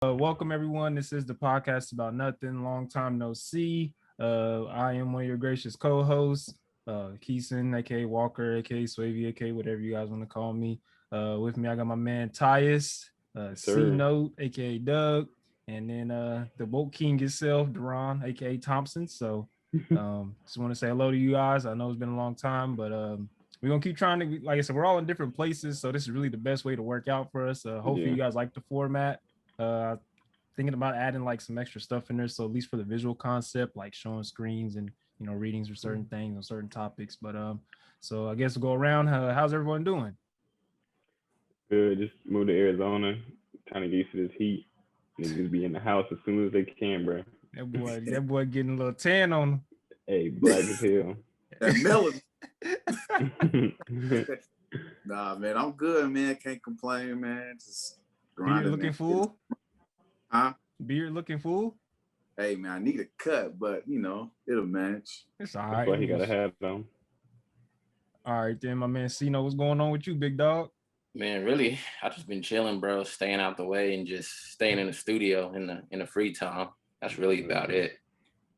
Welcome everyone. This is the podcast about nothing. Long time no see. I am one of your gracious co-hosts, Keeson, aka Walker, aka Swavy, aka whatever you guys want to call me. With me, I got my man Tyus, C Note, aka Doug, and then the Boat King itself, Deron, aka Thompson. So, just want to say hello to you guys. I know it's been a long time, but we're gonna keep trying to. Like I said, we're all in different places, so this is really the best way to work out for us. Hopefully, you guys like the format. Thinking about adding like some extra stuff in there, so at least for the visual concept, like showing screens and readings or certain things on certain topics. But so I guess we'll go around. How's everyone doing? Good. Just moved to Arizona, trying to get used to this heat. Niggas be in the house as soon as they can, bro. That boy getting a little tan on him. Hey, black as hell. That melon. Nah, man, I'm good, man. Can't complain, man. Just beard looking full. Huh? Beard looking full. Hey, man, I need a cut, but it'll match. It's all right. That's why he got a hat on. All right, then, my man Cino, what's going on with you, big dog? Man, really, I just been chilling, bro, staying out the way and just staying in the studio in the free time. That's really about it.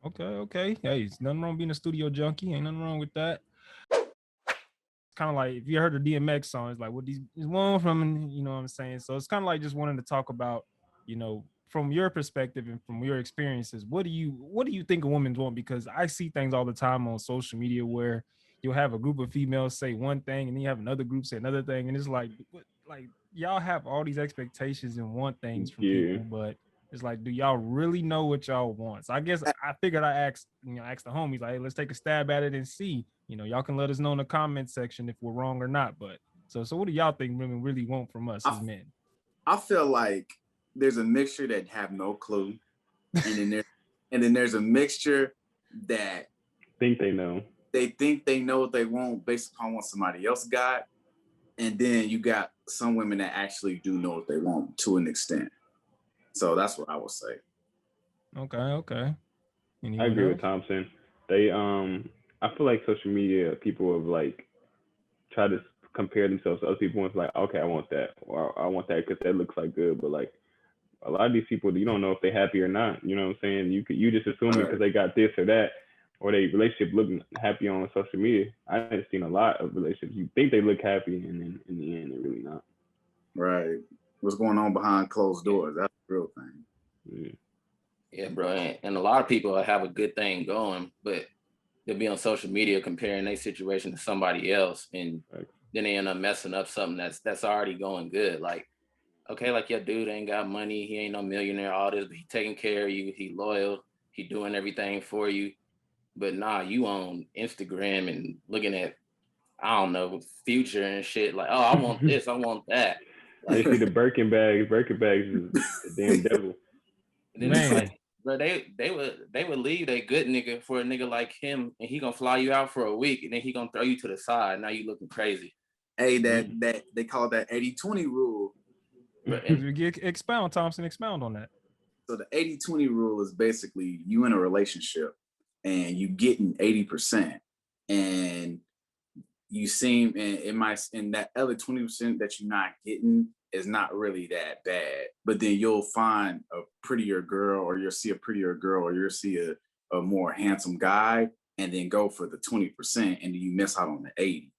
Okay. Hey, it's nothing wrong being a studio junkie. Ain't nothing wrong with that. Kind of like if you heard the DMX song, it's like what these one from, you know what I'm saying? So it's kind of like just wanting to talk about, from your perspective and from your experiences, what do you think a woman's want? Because I see things all the time on social media where you'll have a group of females say one thing and then you have another group say another thing, and it's like y'all have all these expectations and want things from people, but it's like, do y'all really know what y'all want? So I guess I figured I asked the homies, like, hey, let's take a stab at it and see. Y'all can let us know in the comment section if we're wrong or not. But so what do y'all think women really want from us as men? I feel like there's a mixture that have no clue, and then there's a mixture that think they know. They think they know what they want based upon what somebody else got, and then you got some women that actually do know what they want to an extent. So that's what I would say. Okay. I agree with Thompson. They I feel like social media people have like tried to compare themselves to other people, and it's like, okay, I want that, or I want that because that looks like good, but like a lot of these people, you don't know if they're happy or not. You know what I'm saying? You just assume it because they got this or that, or their relationship looking happy on social media. I've seen a lot of relationships. You think they look happy, and then in the end, they're really not. Right. What's going on behind closed doors? That's the real thing. Yeah, bro. And a lot of people have a good thing going, but they'll be on social media comparing their situation to somebody else, and then they end up messing up something that's already going good. Like, okay, like your dude ain't got money, he ain't no millionaire, all this, but he taking care of you, he loyal, he doing everything for you. But nah, you on Instagram and looking at, I don't know, Future and shit, like, oh, I want this, I want that. Like, they see the Birkin bags is the damn devil. And then it's like, bro, they would leave a good nigga for a nigga like him, and he gonna fly you out for a week, and then he gonna throw you to the side. Now you looking crazy. Hey, that they call that 80-20 rule. Expound, Thompson. Expound on that. So the 80-20 rule is basically you in a relationship and you getting 80%, and you seem, and it might, and that other 20% that you're not getting is not really that bad. But then you'll find a prettier girl, or you'll see a prettier girl, or you'll see a more handsome guy, and then go for the 20%, and then you miss out on the 80.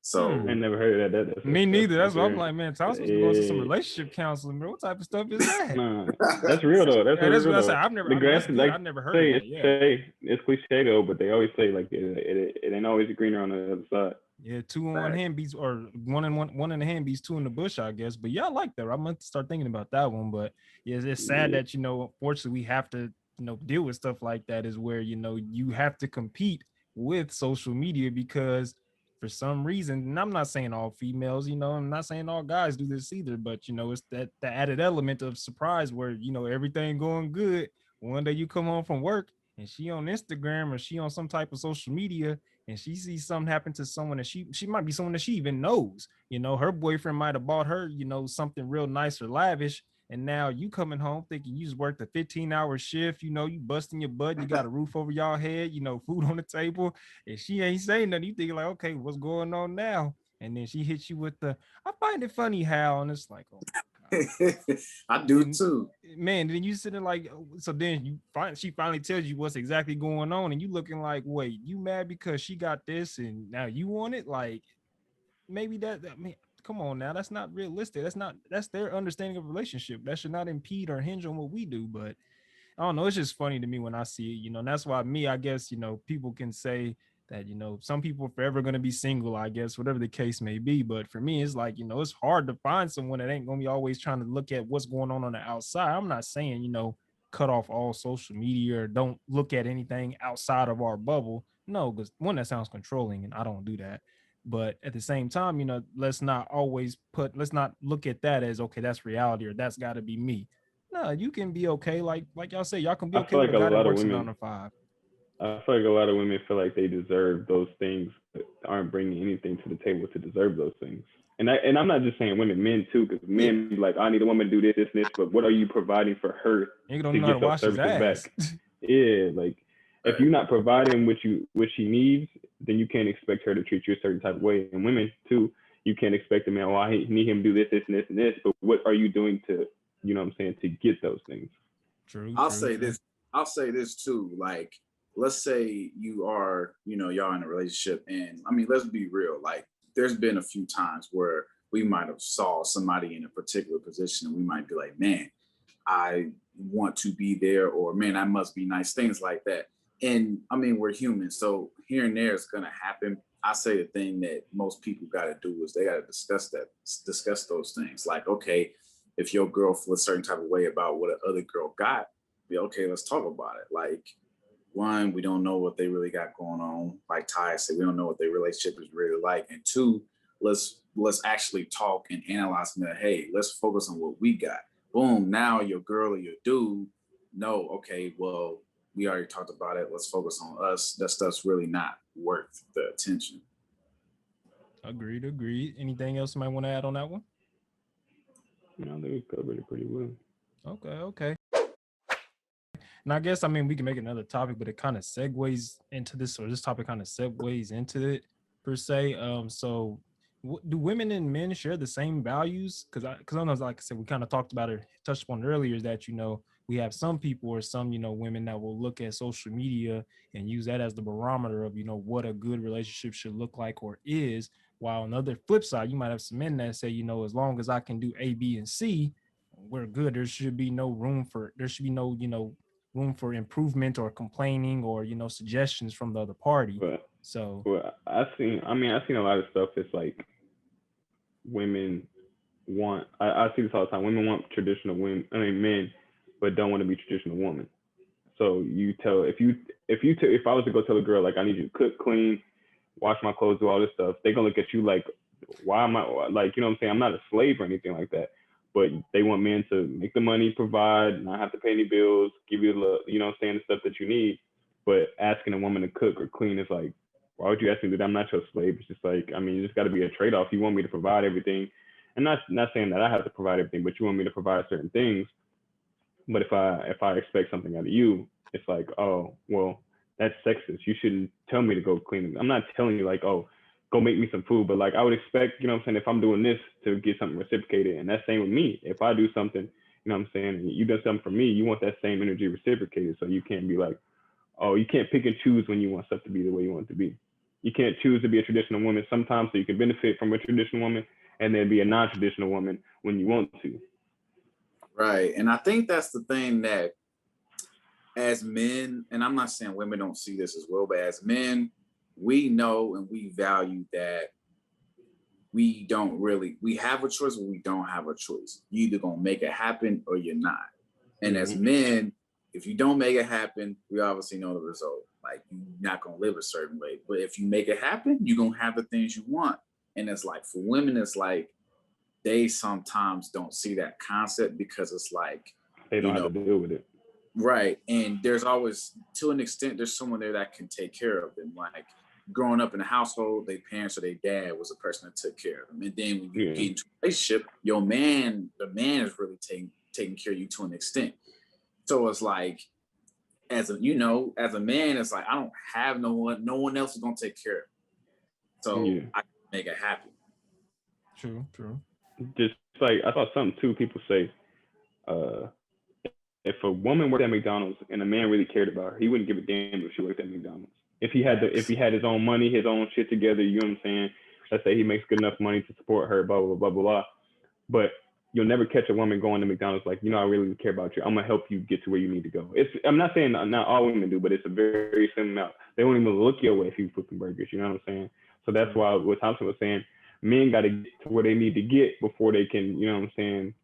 So I never heard of that. Me neither. That's what I'm like, man. Thompson's going to some relationship counseling, bro. What type of stuff is that? Nah, that's real though. That's what I say. I've never heard of that. It's cliche though, but they always say like it ain't always greener on the other side. Yeah, two in one hand beats, or one in the hand beats two in the bush, I guess. But yeah, I like that. I'm gonna start thinking about that one. But yeah, it's sad that unfortunately we have to deal with stuff like that. Is where you have to compete with social media because for some reason, and I'm not saying all females, I'm not saying all guys do this either, but it's that the added element of surprise where everything going good. One day you come home from work and she on Instagram or she on some type of social media and she sees something happen to someone that she might be someone that she even knows. Her boyfriend might have bought her, something real nice or lavish. And now you coming home thinking you just worked a 15-hour shift, you busting your butt, you got a roof over your head, food on the table, and she ain't saying nothing. You think like, okay, what's going on now? And then she hits you with the, I find it funny how, and it's like, oh my God. I do too. Man, then you sitting like, so then she finally tells you what's exactly going on, and you looking like, wait, you mad because she got this and now you want it? Like, maybe I mean, come on now, that's not realistic. That's their understanding of relationship. That should not impede or hinge on what we do. But I don't know. It's just funny to me when I see it, and that's why I guess, people can say that, some people are forever going to be single, I guess, whatever the case may be. But for me, it's like, it's hard to find someone that ain't going to be always trying to look at what's going on the outside. I'm not saying, cut off all social media or don't look at anything outside of our bubble. No, because one, that sounds controlling and I don't do that. But at the same time, let's not look at that as, okay, that's reality or that's got to be me. No, you can be okay. Like y'all say, y'all can be I okay feel with like a a guy that lot of works a 9 women. to 5. I feel like a lot of women feel like they deserve those things, but aren't bringing anything to the table to deserve those things. And I'm not just saying women, men too, because men be like, I need a woman to do this, this, and this, but what are you providing for her You don't to know how to get those wash his services ass. back? Yeah, like if you're not providing what she needs, then you can't expect her to treat you a certain type of way. And women too, you can't expect a man, I need him to do this, this, and this, and this, but what are you doing to, you know what I'm saying, to get those things? True. I'll say this too. Like, let's say you are, y'all in a relationship, and I mean, let's be real. Like, there's been a few times where we might have saw somebody in a particular position, and we might be like, man, I want to be there, or man, I must be nice, things like that. And I mean, we're human, so here and there is gonna happen. I say the thing that most people got to do is they got to discuss those things. Like, okay, if your girl feels a certain type of way about what another girl got, be okay, let's talk about it. Like, one, we don't know what they really got going on. Like Ty said, we don't know what their relationship is really like. And two, let's actually talk and analyze and hey, let's focus on what we got. Boom, now your girl or your dude, no, okay, well, we already talked about it. Let's focus on us. That stuff's really not worth the attention. Agreed. Anything else you might want to add on that one? No, they covered it pretty well. Okay. And I guess, we can make another topic, but it kind of segues into this, or this topic kind of segues into it per se. So do women and men share the same values? Because I know, like I said, we kind of talked about it, touched upon earlier, is that, we have some people or some, women that will look at social media and use that as the barometer of, what a good relationship should look like or is. While on the other flip side, you might have some men that say, as long as I can do A, B, and C, we're good. There should be no room for room for improvement or complaining or suggestions from the other party. But So I've seen a lot of stuff. It's like women want. I see this all the time. Women want traditional men, but don't want to be traditional women. So you tell if I was to go tell a girl like I need you to cook, clean, wash my clothes, do all this stuff, they're gonna look at you like, why am I like, you know what I'm saying? I'm not a slave or anything like that. But they want men to make the money, provide, not have to pay any bills, give you the, you know what I'm saying, the stuff that you need. But asking a woman to cook or clean is like, why would you ask me that? I'm not your slave. It's just like, I mean, you just got to be a trade-off. You want me to provide everything. And not saying that I have to provide everything, but you want me to provide certain things. But if I expect something out of you, it's like, oh, well, that's sexist. You shouldn't tell me to go clean. I'm not telling you like, oh, go make me some food, but like I would expect, you know what I'm saying, if I'm doing this to get something reciprocated. And that's same with me. If I do something, you know what I'm saying, and you do something for me, you want that same energy reciprocated. So you can't be like, oh, you can't pick and choose when you want stuff to be the way you want it to be. You can't choose to be a traditional woman sometimes, so you can benefit from a traditional woman and then be a non-traditional woman when you want to. Right. And I think that's the thing that as men, and I'm not saying women don't see this as well, but as men, we know and we value that we have a choice, but we don't have a choice. You either gonna make it happen or you're not. And as men, if you don't make it happen, we obviously know the result. Like, you're not gonna live a certain way. But if you make it happen, you're gonna have the things you want. And it's like, for women, it's like they sometimes don't see that concept because it's like they don't have to deal with it. Right. And there's always, to an extent, there's someone there that can take care of them. Like, growing up in a household, their parents or their dad was a person that took care of them. And then when you get into a relationship, the man is really taking care of you to an extent. So it's like, as a man, it's like, I don't have no one else is gonna take care of me. So I can make it happen. True. Just like I saw something too. People say, uh, if a woman worked at McDonald's and a man really cared about her, he wouldn't give a damn if she worked at McDonald's. If he had his own money, his own shit together, you know what I'm saying? Let's say he makes good enough money to support her, blah blah blah blah blah. But you'll never catch a woman going to McDonald's like, I really care about you. I'm gonna help you get to where you need to go. I'm not saying not all women do, but it's a very slim amount. They won't even look your way if you cooking burgers. You know what I'm saying? So that's why what Thompson was saying, men got to get to where they need to get before they can, you know what I'm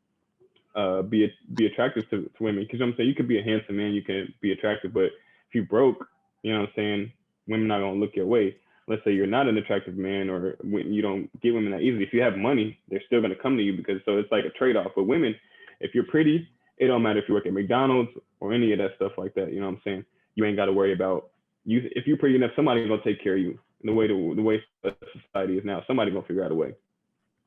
saying, be attractive to women. Because I'm saying you could be a handsome man, you can be attractive, but if you broke, you know what I'm saying, women not gonna look your way. Let's say you're not an attractive man, or when you don't get women that easily. If you have money, they're still gonna come to you because so it's like a trade-off. But women, if you're pretty, it don't matter if you work at McDonald's or any of that stuff like that. You know what I'm saying? You ain't got to worry about you. If you're pretty enough, somebody's gonna take care of you. The way society is now, somebody's gonna figure out a way.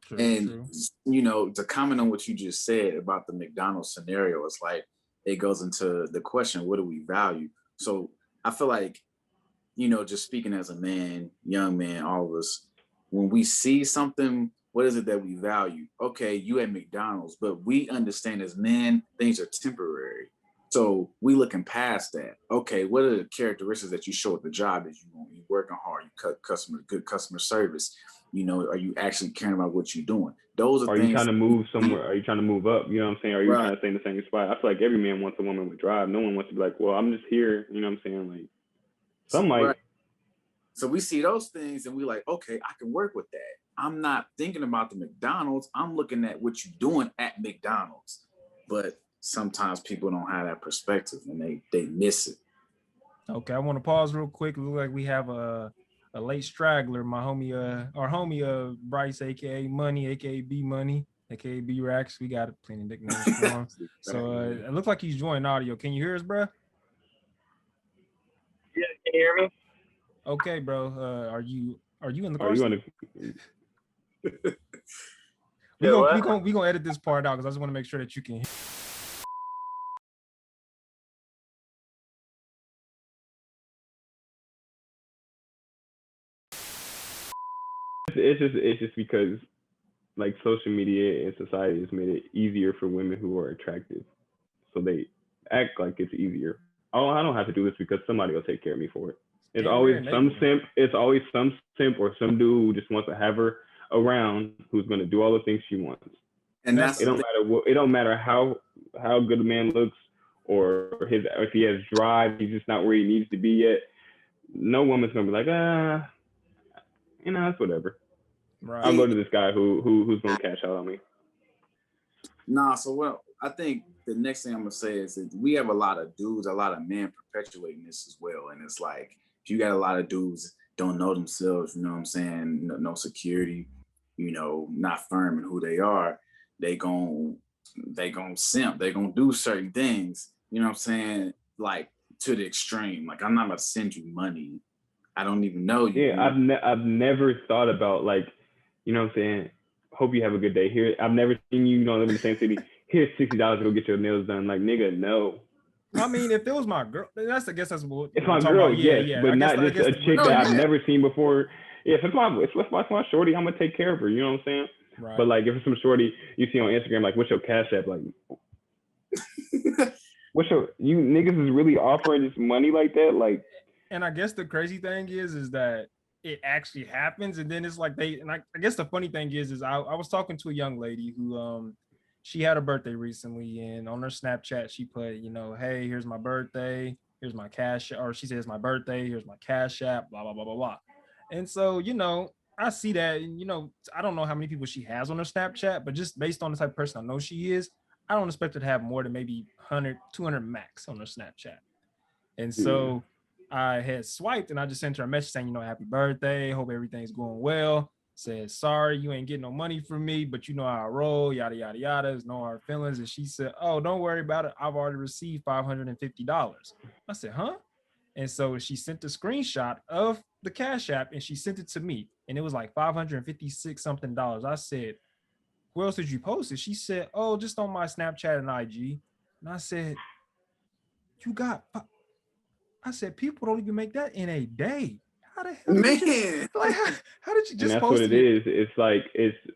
True, and to comment on what you just said about the McDonald's scenario, it's like it goes into the question, what do we value? So I feel like, just speaking as a man, young man, all of us, when we see something, what is it that we value? Okay, you at McDonald's, but we understand as men, things are temporary. So we looking past that. Okay, what are the characteristics that you show at the job? That you working hard, you cut good customer service. Are you actually caring about what you're doing? Those are things. Are you trying to move somewhere? Are you trying to move up? You know what I'm saying? Are you trying to stay in the same spot? I feel like every man wants a woman with drive. No one wants to be like, well, I'm just here. You know what I'm saying? Like, some might. So we see those things and we like, okay, I can work with that. I'm not thinking about the McDonald's. I'm looking at what you're doing at McDonald's. But sometimes people don't have that perspective and they miss it. Okay, I want to pause real quick. It looks like we have a late straggler, my homie, our homie, Bryce, aka Money, aka B Money, aka B Racks. We got plenty of nicknames for him. So it looks like he's joining audio. Can you hear us, bro? Yeah, can you hear me? Okay, bro. Are you in the car? We gonna edit this part out because I just want to make sure that you can. It's just because like social media and society has made it easier for women who are attractive, so they act like it's easier. Oh, I don't have to do this because somebody will take care of me for it. It's always some simp. It's always some simp or some dude who just wants to have her around, who's going to do all the things she wants. And that's it don't matter how good a man looks or if he has drive, he's just not where he needs to be yet. No woman's gonna be like, it's whatever. Right. I'll go to this guy who's gonna cash out on me. Nah, so I think the next thing I'm gonna say is that we have a lot of dudes, a lot of men perpetuating this as well. And it's like, if you got a lot of dudes don't know themselves, you know what I'm saying, no security, not firm in who they are, they gon' simp, they gonna do certain things, you know what I'm saying, like to the extreme. Like, I'm not about to send you money. I don't even know you. Yeah, I've never thought about, like, you know what I'm saying, hope you have a good day. Here, I've never seen you, live in the same city. Here's $60 to go get your nails done. Like, nigga, no. I mean, if it was my girl, I guess that's what it's my girl. Yes, but not just a chick that I've never seen before. Yeah, if it's my shorty, I'm gonna take care of her. You know what I'm saying? Right. But like, if it's some shorty you see on Instagram, like, what's your cash app? Like, you niggas is really offering this money like that? Like, and I guess the crazy thing is that it actually happens, and then it's like I guess the funny thing is I was talking to a young lady who she had a birthday recently, and on her Snapchat she put, hey, here's my birthday, here's my cash, or she says my birthday, here's my cash app, blah blah blah blah blah. And so I see that, and I don't know how many people she has on her Snapchat, but just based on the type of person I know she is, I don't expect her to have more than maybe 100, 200 max on her Snapchat. And so I had swiped and I just sent her a message saying, happy birthday, hope everything's going well. Said, sorry, you ain't getting no money from me, but you know how I roll, yada, yada, yada. There's no hard feelings. And she said, oh, don't worry about it. I've already received $550. I said, huh? And so she sent a screenshot of the Cash App and she sent it to me. And it was like $556 something. I said, where else did you post it? She said, oh, just on my Snapchat and IG. And I said, I said, people don't even make that in a day. how the hell man. How did you just and that's post what it is. It's like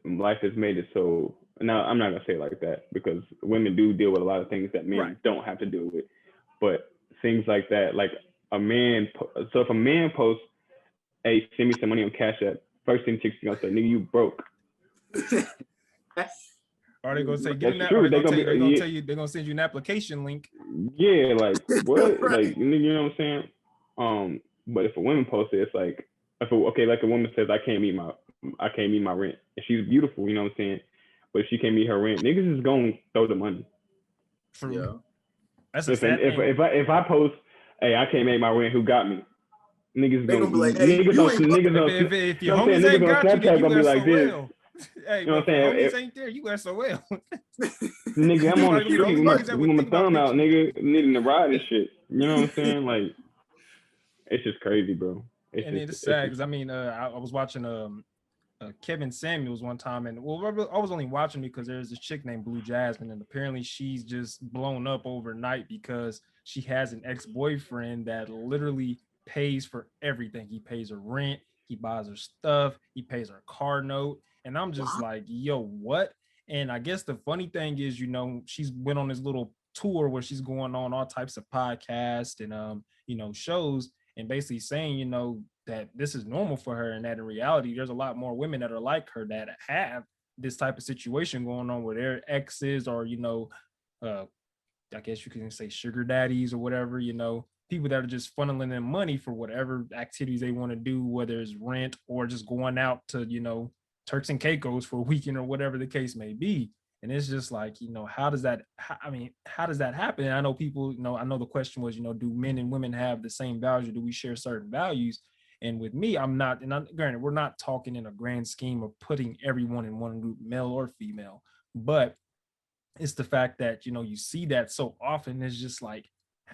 life has made it so. Now I'm not gonna say it like that because women do deal with a lot of things that men don't have to deal with. But things like that, like a man. So if a man posts, "Hey, send me some money on Cash App," first thing chicks gonna say, "Nigga, you broke." Are they gonna say get in that? True. Are they gonna tell you they're gonna send you an application link? Yeah, like what? Like you know what I'm saying? But if a woman posts it, it's like like a woman says, I can't meet my rent, and she's beautiful, you know what I'm saying? But if she can't meet her rent, niggas is gonna throw the money. True. Yeah. That's a sad thing. If I post, hey, I can't make my rent, who got me? Niggas gonna be like, hey, niggas if your homies ain't got you, then you SOL. This. Hey, you know what I'm saying? Homies ain't there, you SOL. Nigga, I'm on the street with my thumb out, nigga, needing to ride and shit. You know what I'm saying? Like, it's just crazy, bro. It's sad because I mean, I was watching Kevin Samuels one time, and I was only watching because there's this chick named Blue Jasmine, and apparently she's just blown up overnight because she has an ex-boyfriend that literally pays for everything. He pays her rent, he buys her stuff, he pays her car note, and I'm just like, yo, what? And I guess the funny thing is, you know, she's went on this little tour where she's going on all types of podcasts and you know, shows, and basically saying, you know, that this is normal for her, and that in reality there's a lot more women that are like her that have this type of situation going on with their exes, or you know, I guess you can say sugar daddies or whatever, you know, people that are just funneling in money for whatever activities they want to do, whether it's rent or just going out to, you know, Turks and Caicos for a weekend or whatever the case may be. And it's just like, you know, how does that happen? And I know people, you know, I know the question was, you know, do men and women have the same values, or do we share certain values? And with me, I'm not, and granted, we're not talking in a grand scheme of putting everyone in one group, male or female, but it's the fact that, you know, you see that so often. It's just like,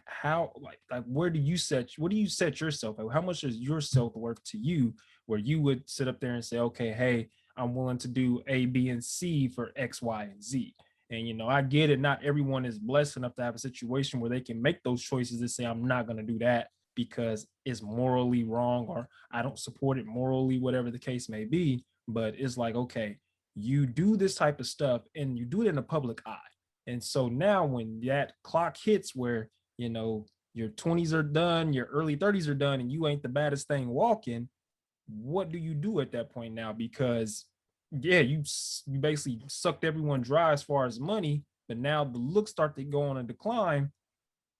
how, like what do you set yourself at? How much is your self-worth to you, where you would sit up there and say, okay, hey, I'm willing to do A, B, and C for X, Y, and Z. And, you know, I get it. Not everyone is blessed enough to have a situation where they can make those choices and say, I'm not going to do that because it's morally wrong, or I don't support it morally, whatever the case may be. But it's like, okay, you do this type of stuff and you do it in the public eye. And so now when that clock hits where, you know, your 20s are done, your early 30s are done, and you ain't the baddest thing walking, what do you do at that point now? Because yeah, you basically sucked everyone dry as far as money, but now the looks start to go on a decline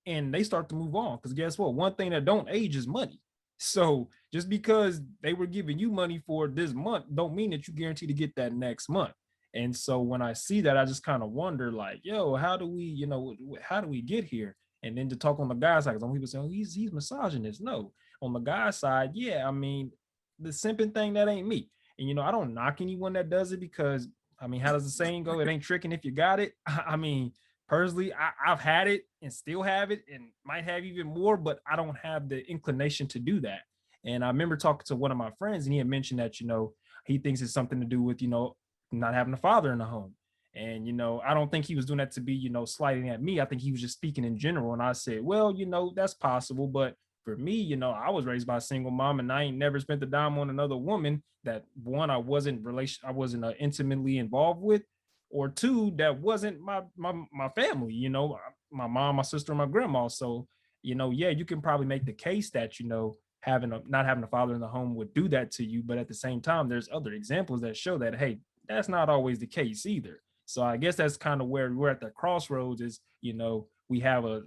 and they start to move on. Because guess what? One thing that don't age is money. So just because they were giving you money for this month don't mean that you guarantee to get that next month. And so when I see that, I just kind of wonder, like, yo, how do we get here? And then to talk on the guy's side, because some people say, oh, he's misogynist. No, on the guy's side, yeah, I mean, the simping thing, that ain't me. And, you know, I don't knock anyone that does it because, I mean, how does the saying go? It ain't tricking if you got it. I mean, personally, I've had it and still have it and might have even more, but I don't have the inclination to do that. And I remember talking to one of my friends, and he had mentioned that, you know, he thinks it's something to do with, you know, not having a father in the home. And, you know, I don't think he was doing that to be, you know, sliding at me. I think he was just speaking in general. And I said, well, you know, that's possible. But for me, you know, I was raised by a single mom, and I ain't never spent a dime on another woman that, one, I wasn't intimately involved with, or two, that wasn't my family, you know, my mom, my sister, and my grandma. So, you know, yeah, you can probably make the case that, you know, not having a father in the home would do that to you. But at the same time, there's other examples that show that, hey, that's not always the case either. So I guess that's kind of where we're at the crossroads is, you know, we have a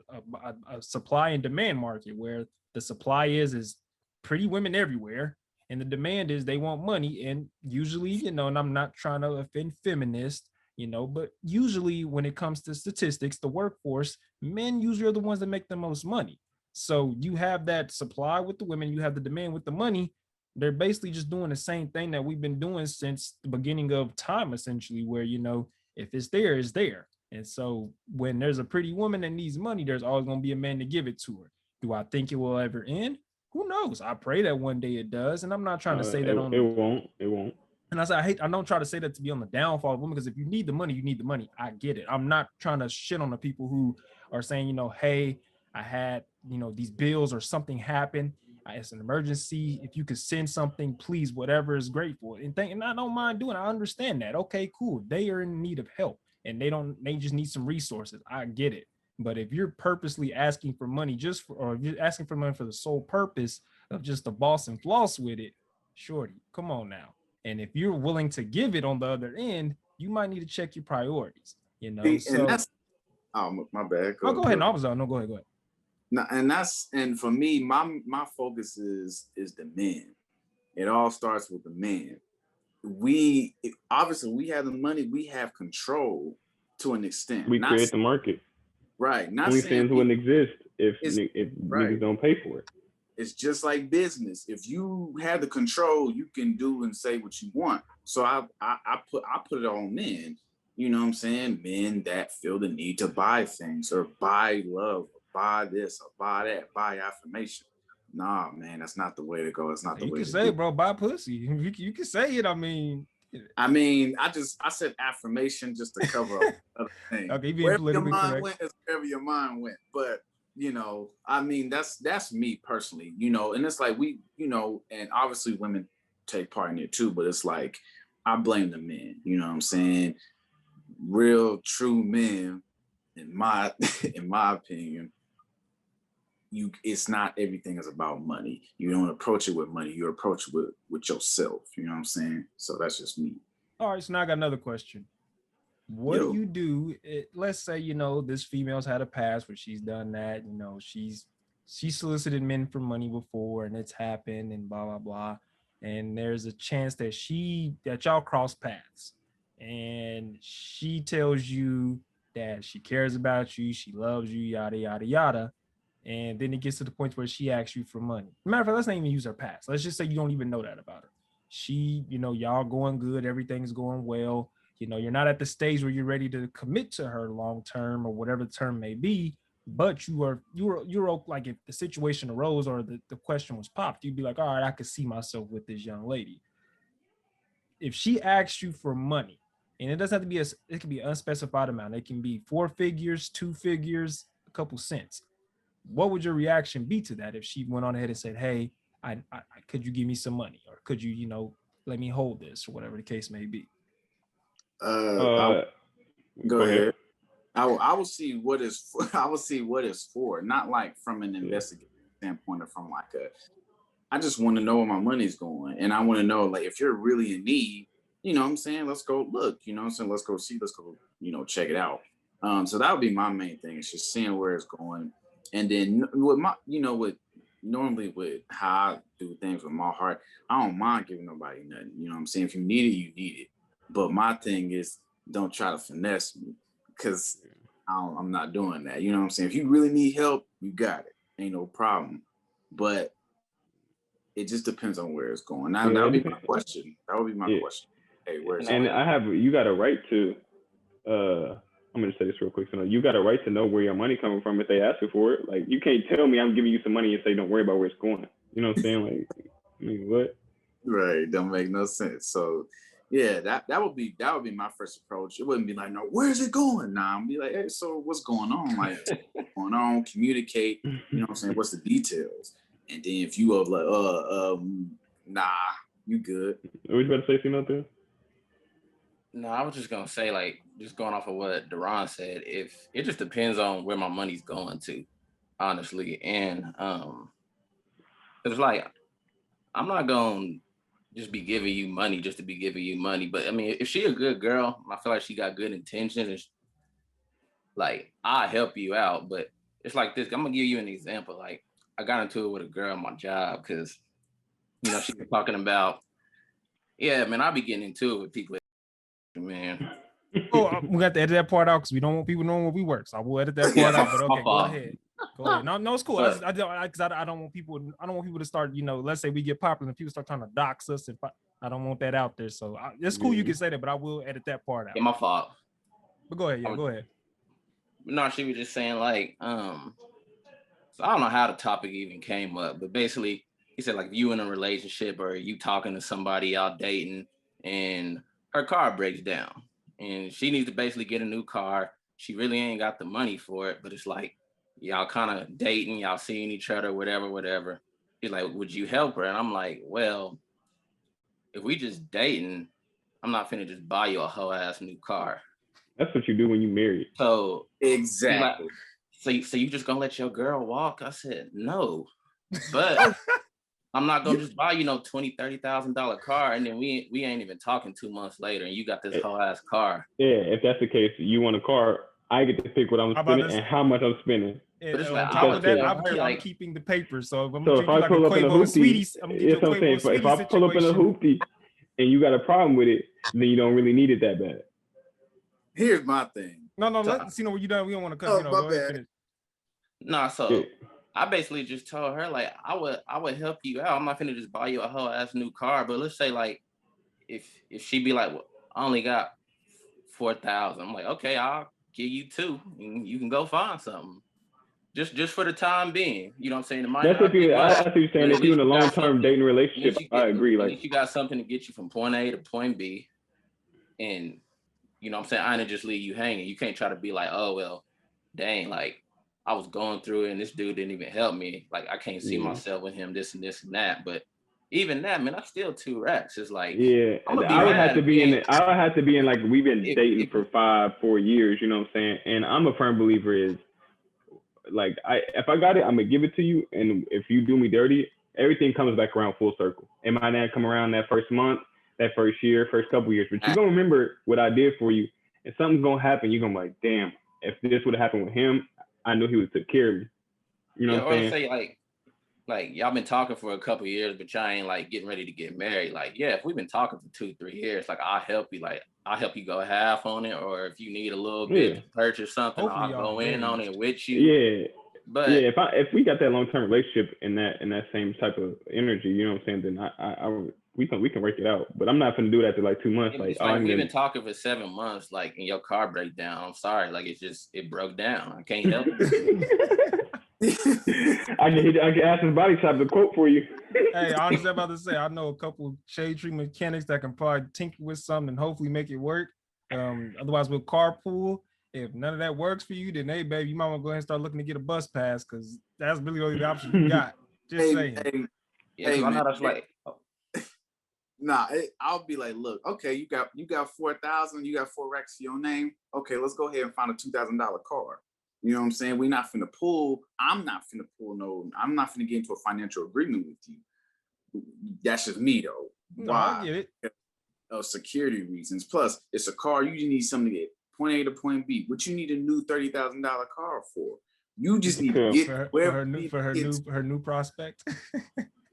supply and demand market where the supply is pretty women everywhere, and the demand is they want money. And usually, you know, and I'm not trying to offend feminists, you know, but usually when it comes to statistics, the workforce, men usually are the ones that make the most money. So you have that supply with the women, you have the demand with the money. They're basically just doing the same thing that we've been doing since the beginning of time, essentially, where, you know, if it's there, it's there. And so when there's a pretty woman that needs money, there's always going to be a man to give it to her. Do I think it will ever end? Who knows? I pray that one day it does. And I'm not trying to say that it won't. And I don't try to say that to be on the downfall of women, because if you need the money, you need the money. I get it. I'm not trying to shit on the people who are saying, you know, hey, I had, you know, these bills or something happened. It's an emergency. If you could send something, please, whatever is grateful. And I don't mind doing it. I understand that. Okay, cool. They are in need of help and they just need some resources. I get it. But if you're purposely asking for money or if you're asking for money for the sole purpose of just the boss and floss with it, shorty, come on now. And if you're willing to give it on the other end, you might need to check your priorities, you know? And that's, oh, my bad. Go ahead. No, go ahead. No, and for me, my focus is the men. It all starts with the men. Obviously we have the money, we have control to an extent. We create the market. Right. Not saying it wouldn't exist if right. niggas don't pay for it. It's just like business. If you have the control, you can do and say what you want. So I put it on men. You know what I'm saying? Men that feel the need to buy things or buy love, or buy this or buy that, buy affirmation. Nah, man, that's not the way to go. It's not the way to go. You can say, bro, buy pussy. You can say it. I said affirmation just to cover up other things. Okay, wherever your mind went is wherever your mind went. But that's me personally, and it's like and obviously women take part in it too, but it's like I blame the men, you know what I'm saying? Real true men, in my opinion, it's not everything is about money. You don't approach it with money, you approach it with yourself, you know what I'm saying? So that's just me. All right, so now I got another question. What do you do? Let's say, this female's had a past where she's done that, she solicited men for money before and it's happened and blah, blah, blah. And there's a chance that y'all cross paths and she tells you that she cares about you, she loves you, yada, yada, yada. And then it gets to the point where she asks you for money. Matter of fact, let's not even use her past. Let's just say you don't even know that about her. She, y'all going good, everything's going well. You're not at the stage where you're ready to commit to her long term or whatever the term may be, but you're like if the situation arose or the question was popped, you'd be like, all right, I could see myself with this young lady. If she asks you for money, and it doesn't have to be it can be an unspecified amount. It can be 4 figures, 2 figures, a couple cents. What would your reaction be to that if she went on ahead and said, hey, I could you give me some money, or could you, let me hold this, or whatever the case may be? Go ahead. I will see what it's for, not like from an investigative standpoint or from like I just want to know where my money's going, and I want to know like if you're really in need, you know what I'm saying, let's go look, you know what I'm saying, let's go see, let's go, check it out. So that would be my main thing. It's just seeing where it's going, and then with normally with how I do things with my heart, I don't mind giving nobody nothing. You know what I'm saying? If you need it, you need it. But my thing is, don't try to finesse me, because I'm not doing that. You know what I'm saying? If you really need help, you got it. Ain't no problem. But it just depends on where it's going. That would be my question. Question. Hey, where's it? And you got a right to, I'm going to say this real quick. So you got a right to know where your money coming from if they ask you for it. Like, you can't tell me I'm giving you some money and say, don't worry about where it's going. You know what I'm saying? Like, I mean, what? Right. Don't make no sense. So, yeah, that would be my first approach. It wouldn't be like, no, where's it going? Nah, I'm be like, hey, so what's going on? Like, what's going on? Communicate. You know what I'm saying? What's the details? And then if you are like, nah, you good. Are we about to say something out there? No, I was just gonna say, like, just going off of what Deron said, if it just depends on where my money's going to, honestly. And it's like, I'm not gonna just be giving you money just to be giving you money. But I mean, if she a good girl, I feel like she got good intentions, and like, I'll help you out. But it's like this. I'm gonna give you an example. Like, I got into it with a girl on my job because, she was talking about, yeah, man, I'll be getting into it with people, man. Oh, we got to edit that part out because we don't want people knowing where we work. So I will edit that part out. But okay, go ahead. Go ahead. No, it's cool. But, I don't want people to start. Let's say we get popular and people start trying to dox us. If I don't want that out there. So it's cool. You can say that, but I will edit that part out. Yeah, my fault. But go ahead. Yeah, go ahead. No, she was just saying like, so I don't know how the topic even came up, but basically he said like, you in a relationship or you talking to somebody out dating and her car breaks down and she needs to basically get a new car. She really ain't got the money for it, but it's like, y'all kind of dating, y'all seeing each other, whatever. He's like, would you help her? And I'm like, well, if we just dating, I'm not finna just buy you a whole ass new car. That's what you do when you married. So exactly. Like, so you just gonna let your girl walk? I said, no, but I'm not gonna just buy you no $20,000-$30,000 car, and then we ain't even talking 2 months later, and you got this whole ass car. Yeah, if that's the case, you want a car, I get to pick what I'm spending and how much I'm spending. But it's like, on top of that, I'm keeping the paper. So if I pull up in a hoopty, if I pull up in a hoopty and you got a problem with it, then you don't really need it that bad. Here's my thing. No, let's see. We don't want to cut. Oh, my bad. No, so I basically just told her, like, I would help you out. I'm not gonna just buy you a whole ass new car. But let's say, like, if she be like, well, I only got 4,000, I'm like, okay, I'll give you 2, and you can go find something. Just for the time being, you know what I'm saying? That's what you're saying. If you're in a long-term dating relationship, I agree. Like, you got something to get you from point A to point B, and you know what I'm saying, I didn't just leave you hanging. You can't try to be like, oh well, dang, like I was going through it and this dude didn't even help me. Like I can't see myself with him, this and this and that. But even that, man, I still 2 racks. It's like, I would have to be in like, we've been dating for 5-4 years. You know what I'm saying? And I'm a firm believer is like, if I got it, I'm gonna give it to you. And if you do me dirty, everything comes back around full circle. It might not come around that first month, that first year, first couple years, but you're gonna remember what I did for you. And something's gonna happen. You're gonna be like, damn, if this would have happened with him, I knew he would take care of me. You know what I'm saying? Say like y'all been talking for a couple of years, but y'all ain't like getting ready to get married. Like, yeah, if we've been talking for 2-3 years, like I'll help you. Like I'll help you go half on it, or if you need a little bit to purchase something, hopefully I'll go in on it with you. Yeah. But yeah, if we got that long-term relationship in that same type of energy, you know what I'm saying, then we can work it out. But I'm not gonna do that to like 2 months. Like we've been talking for 7 months, like, and your car break down. I'm sorry, like it broke down. I can't help it. I can ask his body shop to quote for you. Hey, honestly, I'm about to say, I know a couple of shade tree mechanics that can probably tinker with something and hopefully make it work. Otherwise, we'll carpool. If none of that works for you, then hey, baby, you might want to go ahead and start looking to get a bus pass, because that's really only the option you got. Just saying. I'm not like. Nah, I'll be like, look, okay, you got 4,000, you got 4 racks to your name. Okay, let's go ahead and find a $2,000 car. You know what I'm saying? We're not finna pull. I'm not finna get into a financial agreement with you. That's just me though. No, I get it. Of security reasons. Plus, it's a car. You just need something to get point A to point B. What you need a new $30,000 car for? You just need to get for her new prospect.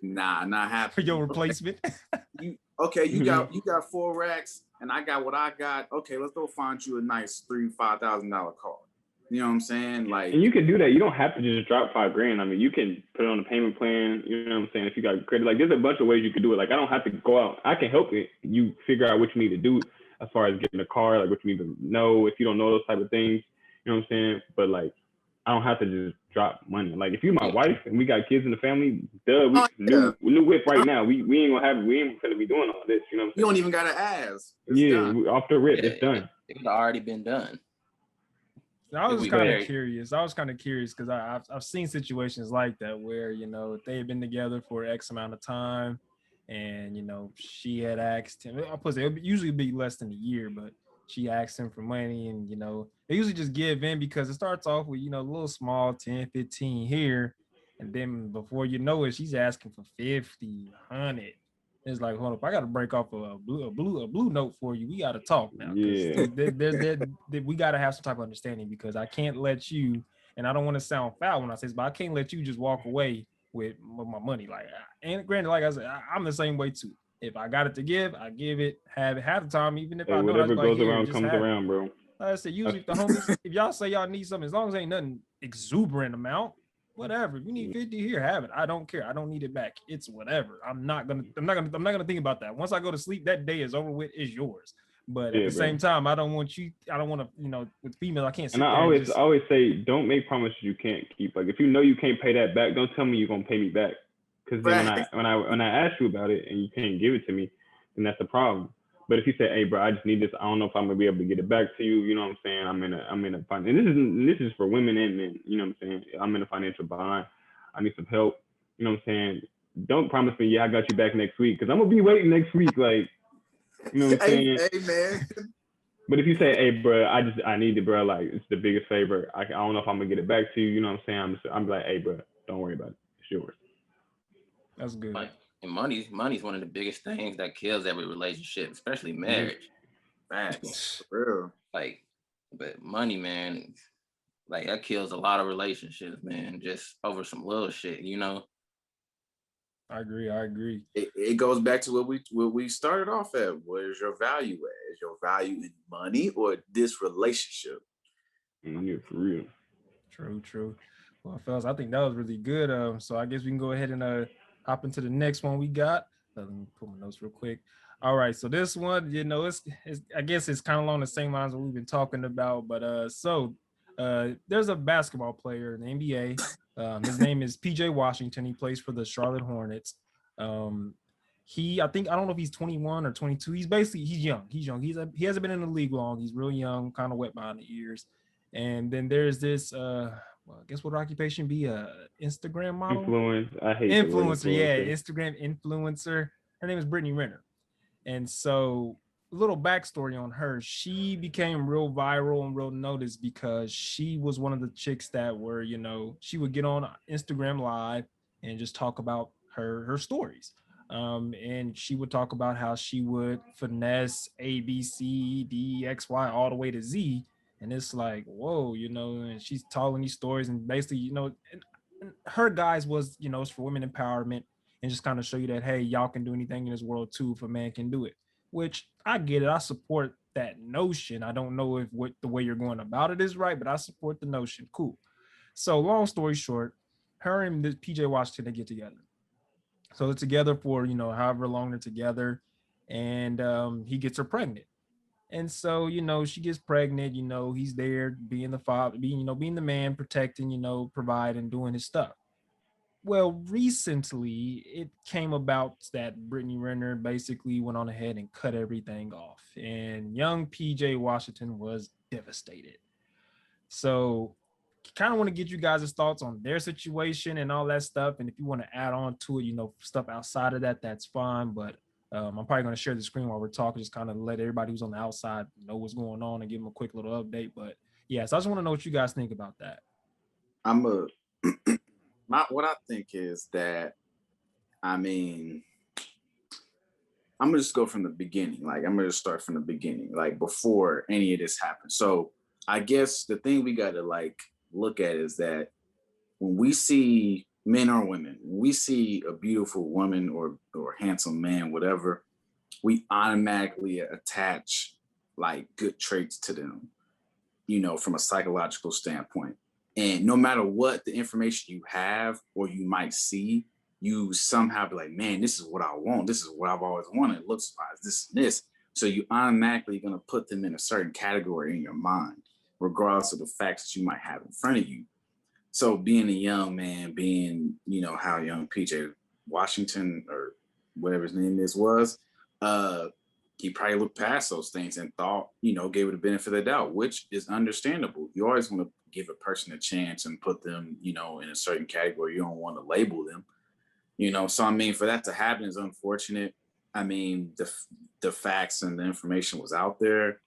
Nah, not happening. For your replacement. You got 4 racks, and I got what I got. Okay, let's go find you a nice $3,000-$5,000 car. You know what I'm saying? Like, and you can do that. You don't have to just drop $5,000. I mean, you can put it on a payment plan. You know what I'm saying? If you got credit, like there's a bunch of ways you can do it. Like I don't have to go out. I can help it. You figure out what you need to do as far as getting a car, like what you need to know. If you don't know those type of things, you know what I'm saying? But like, I don't have to just drop money. Like if you're my wife and we got kids in the family, new whip right now. We ain't gonna be doing all this. You know what I'm saying? You don't even gotta ask. Done. Off the rip, it's done. It's already been done. I was kind of curious because I've seen situations like that where, you know, they had been together for X amount of time, and you know she had asked him. It would usually be less than a year, but she asked him for money, and you know they usually just give in because it starts off with, you know, a little small 10, 15 here, and then before you know it, she's asking for 50, 100. It's like, hold up, I got to break off a blue note for you. We got to talk now. Yeah. We got to have some type of understanding, because I can't let you, and I don't want to sound foul when I say this, but I can't let you just walk away with my money. Like, and granted, like I said, I'm the same way too. If I got it to give, I give it. Have it half the time, even if I know whatever goes like, around comes around, bro. Like I said, usually if the homies, if y'all say y'all need something, as long as ain't nothing exuberant amount, whatever. If you need 50 here, have it. I don't care. I don't need it back. It's whatever. I'm not gonna think about that. Once I go to sleep, that day is over with. It's yours. But at the same time, I don't want to, you know, with females, I can't. And I always say, don't make promises you can't keep. Like if you know you can't pay that back, don't tell me you're gonna pay me back. Because then when I ask you about it and you can't give it to me, then that's the problem. But if you say, hey, bro, I just need this. I don't know if I'm gonna be able to get it back to you. You know what I'm saying? I'm in a and this is for women and men. You know what I'm saying? I'm in a financial bind. I need some help. You know what I'm saying? don't promise me, yeah, I got you back next week, because I'm gonna be waiting next week. Like, you know what I'm saying? Hey, man. But if you say, hey, bro, I need it, bro. Like, it's the biggest favor. I don't know if I'm gonna get it back to you. You know what I'm saying? I'm like, hey, bro, don't worry about it. It's yours. That's good. And money's one of the biggest things that kills every relationship, especially marriage. Facts. For real. Like, but money, man, like that kills a lot of relationships, man, just over some little shit, you know? I agree. It goes back to what we started off at. Where's your value at? Is your value in money or this relationship? Yeah, for real. True. Well, fellas, I think that was really good. So I guess we can go ahead and hop into the next one we got. Let me put my notes real quick. All right, so this one, you know, it's I guess it's kind of along the same lines that we've been talking about. But there's a basketball player in the NBA. His name is PJ Washington. He plays for the Charlotte Hornets. I don't know if he's 21 or 22. He's young. He hasn't been in the league long. He's real young, kind of wet behind the ears. And then there's this I guess what occupation be Instagram model? I hate influencer. Yeah, Instagram influencer. Her name is Brittney Renner. And so a little backstory on her. She became real viral and real noticed because she was one of the chicks that were, you know, she would get on Instagram Live and just talk about her stories. And she would talk about how she would finesse A, B, C, D, X, Y, all the way to Z. And it's like, whoa, you know, and she's telling these stories and basically, you know, and her guys was, you know, it's for women empowerment and just kind of show you that, hey, y'all can do anything in this world too if a man can do it, which I get it. I support that notion. I don't know if the way you're going about it is right, but I support the notion. Cool. So long story short, her and the PJ Washington, they get together. So they're together for, you know, however long they're together. And he gets her pregnant. And so, you know, she gets pregnant, you know, he's there being the father, being the man, protecting, you know, providing, doing his stuff. Well, recently it came about that Brittney Renner basically went on ahead and cut everything off. And young PJ Washington was devastated. So kind of want to get you guys' thoughts on their situation and all that stuff. And if you want to add on to it, you know, stuff outside of that, that's fine. But I'm probably going to share the screen while we're talking, just kind of let everybody who's on the outside know what's going on and give them a quick little update. But yeah, so I just want to know what you guys think about that. What I think is that, I mean, I'm gonna just go from the beginning. Like, I'm gonna start from the beginning, like before any of this happened. So I guess the thing we gotta like look at is that when we see men or women, when we see a beautiful woman or handsome man, whatever, we automatically attach like good traits to them, you know, from a psychological standpoint. And no matter what the information you have or you might see, you somehow be like, man, this is what I want. This is what I've always wanted. It looks like this and this. So you automatically going to put them in a certain category in your mind, regardless of the facts that you might have in front of you. So being a young man, being, you know, how young PJ Washington or whatever his name was, he probably looked past those things and thought, you know, gave it the benefit of the doubt, which is understandable. You always want to give a person a chance and put them, you know, in a certain category. You don't want to label them, you know. So, I mean, for that to happen is unfortunate. I mean, the facts and the information was out there.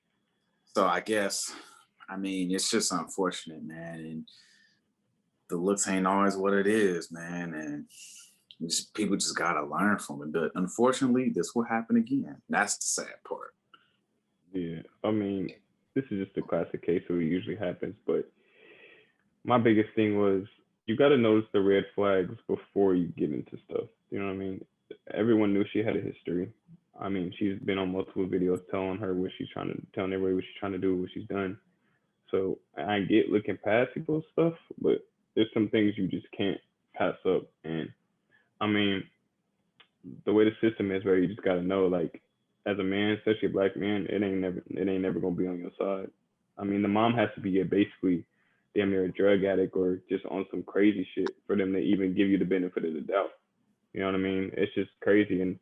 So I guess, I mean, it's just unfortunate, man. And the looks ain't always what it is, man. And people just gotta learn from it. But unfortunately, this will happen again. That's the sad part. Yeah, I mean, this is just a classic case of what usually happens. But my biggest thing was you got to notice the red flags before you get into stuff. You know what I mean? Everyone knew she had a history. I mean, she's been on multiple videos telling everybody what she's trying to do, what she's done. So I get looking past people's stuff, but there's some things you just can't pass up. And I mean, the way the system is, where you just gotta know, like, as a man, especially a black man, it ain't never gonna be on your side. I mean, the mom has to be basically damn near a drug addict or just on some crazy shit for them to even give you the benefit of the doubt. You know what I mean? It's just crazy. And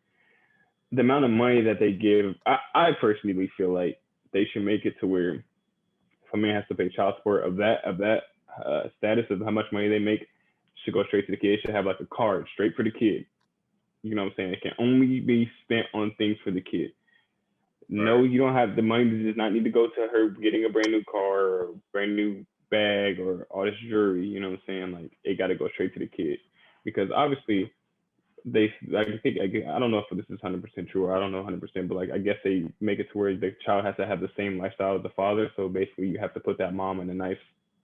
the amount of money that they give, I personally feel like they should make it to where if a man has to pay child support of that status of how much money they make, should go straight to the kid. Should have like a card straight for the kid. You know what I'm saying? It can only be spent on things for the kid. No, you don't have the money does not need to go to her getting a brand new car or a brand new bag or all this jewelry. You know what I'm saying? Like it got to go straight to the kid because obviously they like I don't know if this is 100% true or I don't know 100%, but like I guess they make it to where the child has to have the same lifestyle as the father. So basically, you have to put that mom in a nice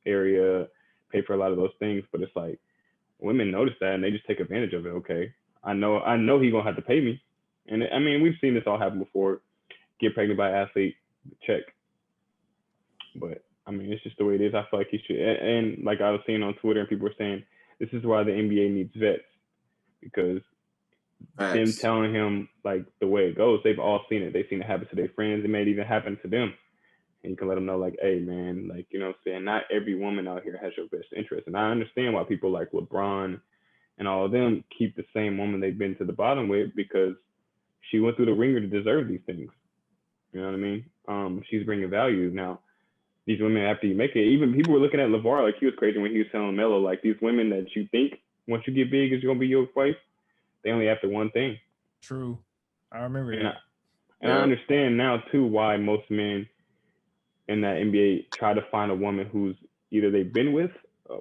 area, pay for a lot of those things. But it's like women notice that and they just take advantage of it. Okay, I know he gonna have to pay me, and I mean we've seen this all happen before. Get pregnant by an athlete, check. But I mean, it's just the way it is. I feel like he should. And like I was seeing on Twitter, and people were saying this is why the NBA needs vets because them telling him like the way it goes, they've all seen it. They've seen it happen to their friends. It may even happen to them. And you can let them know, like, hey, man, like, you know what I'm saying? Not every woman out here has your best interest. And I understand why people like LeBron and all of them keep the same woman they've been to the bottom with because she went through the ringer to deserve these things. You know what I mean? She's bringing value. Now, these women, after you make it, even people were looking at LeVar like he was crazy when he was telling Melo, like, these women that you think once you get big is going to be your wife, they only after one thing. True. I remember that. I understand now, too, why most men in that NBA try to find a woman who's either they've been with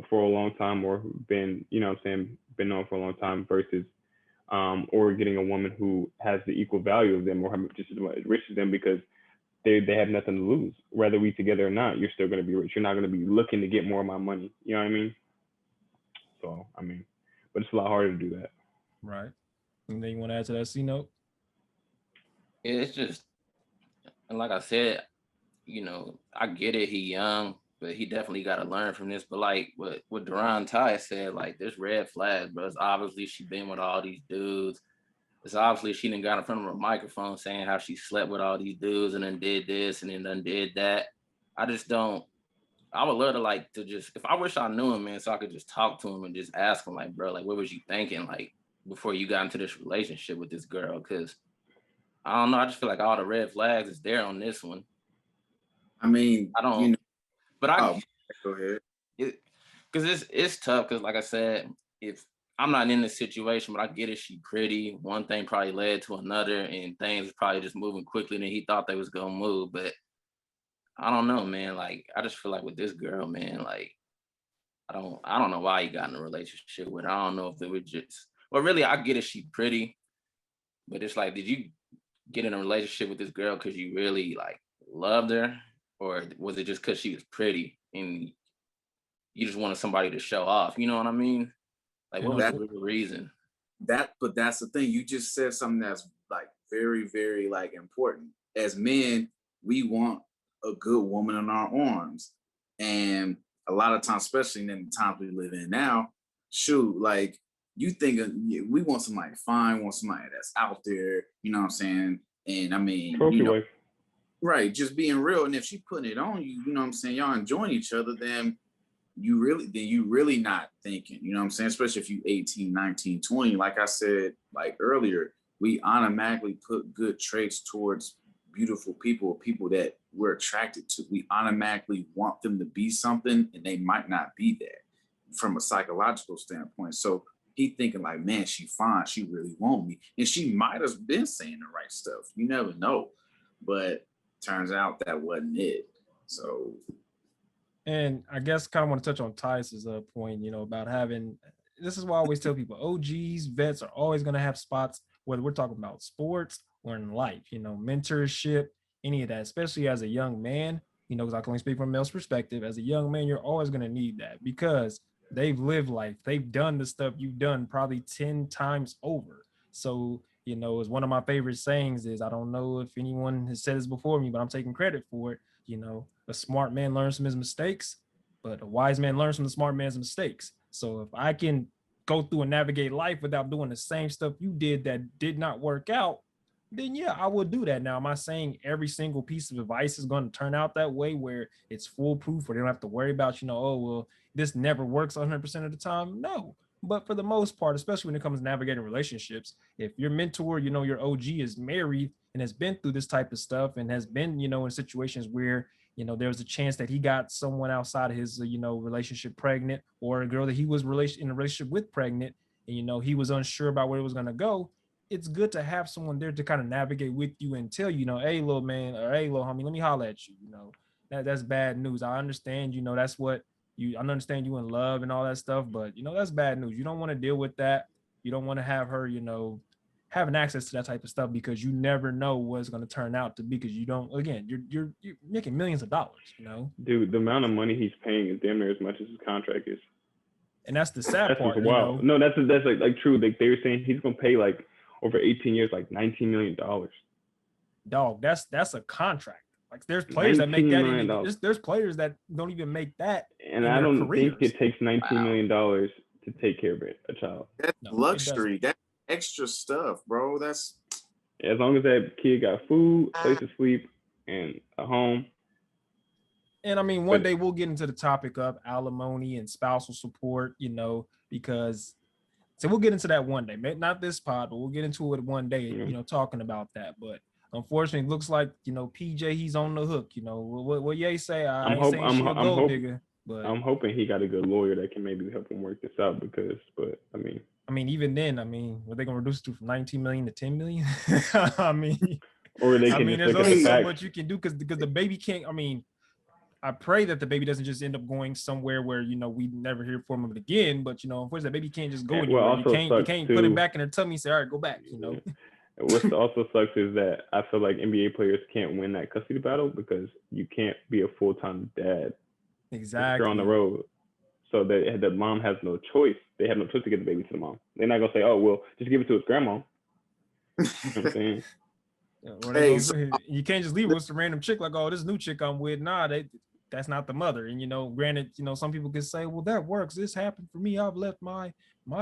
for a long time or been, you know what I'm saying, been known for a long time versus or getting a woman who has the equal value of them or just as rich as them because they have nothing to lose. Whether we together or not, you're still going to be rich. You're not going to be looking to get more of my money. You know what I mean? So, I mean, but it's a lot harder to do that. Right. Anything you want to add to that, C-Note? Yeah, it's just, and like I said, you know, I get it. He young, but he definitely got to learn from this. But like what Duran Ty said, like there's red flags, bro. It's obviously she been with all these dudes. It's obviously she done got in front of a microphone saying how she slept with all these dudes and then did this and then done did that. I just don't. I would love to like to just if I wish I knew him, man, so I could just talk to him and just ask him like, bro, like what was you thinking like before you got into this relationship with this girl? Because I don't know. I just feel like all the red flags is there on this one. I mean, I don't. You know, but I go ahead. Because it's tough. Because like I said, if I'm not in this situation, but I get it. She pretty. One thing probably led to another, and things probably just moving quickly than he thought they was gonna move. But I don't know, man. Like I just feel like with this girl, man, like I don't know why he got in a relationship with her. I don't know if it was just. Well, really, I get it. She pretty, but it's like, did you get in a relationship with this girl because you really like loved her? Or was it just because she was pretty and you just wanted somebody to show off? You know what I mean? Like, what was the reason? But that's the thing. You just said something that's like very, very like important. As men, we want a good woman in our arms, and a lot of times, especially in the times we live in now, shoot, like you think we want somebody fine, want somebody that's out there. You know what I'm saying? And I mean, right, just being real. And if she putting it on you, you know what I'm saying, y'all enjoying each other, then you really not thinking, you know what I'm saying? Especially if you 18, 19, 20. Like I said, like earlier, we automatically put good traits towards beautiful people that we're attracted to. We automatically want them to be something and they might not be that from a psychological standpoint. So he thinking like, man, she fine. She really want me. And she might have been saying the right stuff. You never know. But turns out that wasn't it. So, and I guess kind of want to touch on Tyus's point, you know, about having. This is why I always tell people, OGs, vets are always going to have spots, whether we're talking about sports or in life, you know, mentorship, any of that, especially as a young man, you know, because I can only speak from a male's perspective. As a young man, you're always going to need that because they've lived life. They've done the stuff you've done probably 10 times over. So, you know, as one of my favorite sayings is, I don't know if anyone has said this before me, but I'm taking credit for it. You know, a smart man learns from his mistakes, but a wise man learns from the smart man's mistakes. So if I can go through and navigate life without doing the same stuff you did that did not work out, then yeah, I will do that. Now, am I saying every single piece of advice is going to turn out that way where it's foolproof or they don't have to worry about, you know, oh, well, this never works 100% of the time? No. But for the most part, especially when it comes to navigating relationships, if your mentor, you know, your OG is married and has been through this type of stuff and has been, you know, in situations where, you know, there's a chance that he got someone outside of his, you know, relationship pregnant, or a girl that he was in a relationship with pregnant, and, you know, he was unsure about where it was going to go. it's good to have someone there to kind of navigate with you and tell you, hey, little man, or hey, little homie, let me holler at you. That's bad news. I understand, that's what I understand you in love and all that stuff, but that's bad news. You don't want to deal with that. You don't want to have her, having access to that type of stuff, because you never know what it's going to turn out to be, because you don't, again, you're making millions of dollars, Dude, the amount of money he's paying is damn near as much as his contract is. And that's the sad part. Wow. No, that's like true. Like they were saying he's gonna pay like over 18 years, like $19 million. Dog, that's a contract. Like there's players that make that. There's players that don't even make that. And I don't think it takes $19 million to take care of a child. That's luxury. That's extra stuff, bro. That's as long as that kid got food, place to sleep, and a home. And I mean, one day we'll get into the topic of alimony and spousal support, because so we'll get into that one day. Not this pod, but we'll get into it one day, talking about that. But unfortunately, it looks like, PJ, he's on the hook. What Ye say? I'm hoping he got a good lawyer that can maybe help him work this out, I mean, even then, were they gonna reduce it from 19 million to 10 million? Or they can there's only so much you can do, because the baby can't. I pray that the baby doesn't just end up going somewhere where, we never hear from him again. But, of course, that baby can't just go anywhere. You can't put him back in her tummy and say, all right, go back, What also sucks is that I feel like NBA players can't win that custody battle, because you can't be a full-time dad. Exactly. You're on the road. So the mom has no choice. They have no choice to get the baby to the mom. They're not going to say, oh, well, just give it to his grandma. You know what I'm saying? You can't just leave it with some random chick like, oh, this new chick I'm with. Nah, that's not the mother. And granted, some people could say, well, that works. This happened for me. I've left my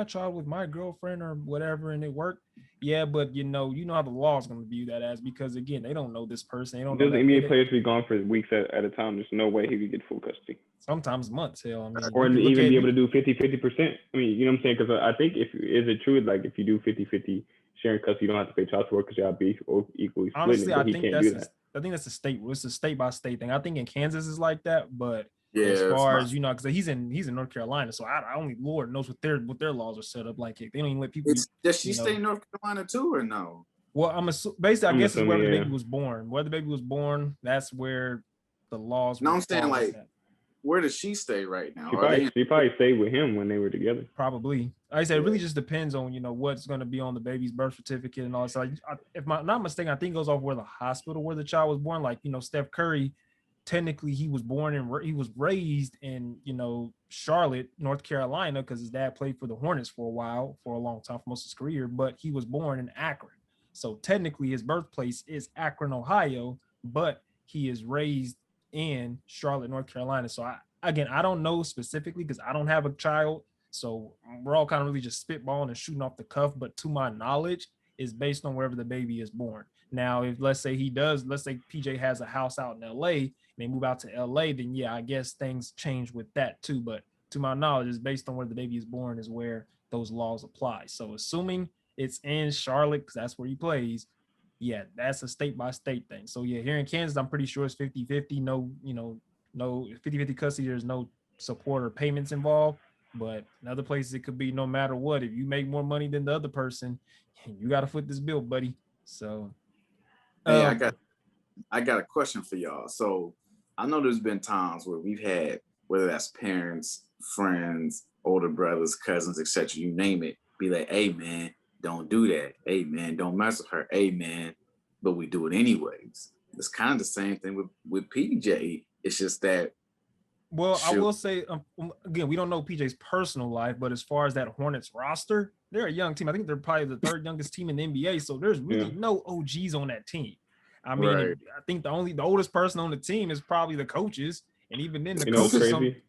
child with my girlfriend or whatever, and it worked. Yeah, but you know how the law is going to view that as, because again, they don't know this person. They don't know. Those NBA players be gone for weeks at a time. There's no way he could get full custody. Sometimes months, hell. Or even be able to do 50%. You know what I'm saying? Because I think is it true, like if you do 50-50 sharing custody, you don't have to pay child support because y'all be equally split. Honestly, I think that's a state. It's a state by state thing. I think in Kansas is like that, but as far as because he's in North Carolina, so I only Lord knows what their laws are set up like. They don't even let people. Does she stay in North Carolina too, or no? Well, basically, I guess it's where the baby was born. Where the baby was born, that's where the laws. No, I'm saying like, where does she stay right now? She probably stayed with him when they were together. Probably. Like I said, it really just depends on what's going to be on the baby's birth certificate and all that. So, if I'm not mistaken, I think it goes off where the hospital where the child was born. Like Steph Curry, technically he was born and he was raised in Charlotte, North Carolina, because his dad played for the Hornets for a long time, for most of his career. But he was born in Akron, so technically his birthplace is Akron, Ohio, but he is raised in Charlotte, North Carolina. So I don't know specifically because I don't have a child. So we're all kind of really just spitballing and shooting off the cuff. But to my knowledge, is based on wherever the baby is born. Now, if let's say PJ has a house out in LA and they move out to LA, then yeah, I guess things change with that too. But to my knowledge, it's based on where the baby is born is where those laws apply. So assuming it's in Charlotte, because that's where he plays, yeah, that's a state by state thing. So yeah, here in Kansas, I'm pretty sure it's 50-50. No 50-50 custody. There's no support or payments involved. But in other places, it could be no matter what. If you make more money than the other person, you got to foot this bill, buddy. So, hey, I got a question for y'all. So I know there's been times where we've had, whether that's parents, friends, older brothers, cousins, etc., you name it, be like, hey man, don't do that. Hey man, don't mess with her. Hey man, but we do it anyways. It's kind of the same thing with PJ. It's just that. Well, I will say, again, we don't know PJ's personal life, but as far as that Hornets roster, they're a young team. I think they're probably the third youngest team in the NBA. So there's really no OGs on that team. I mean, right. I think the oldest person on the team is probably the coaches. And even then, the coaches. What's crazy?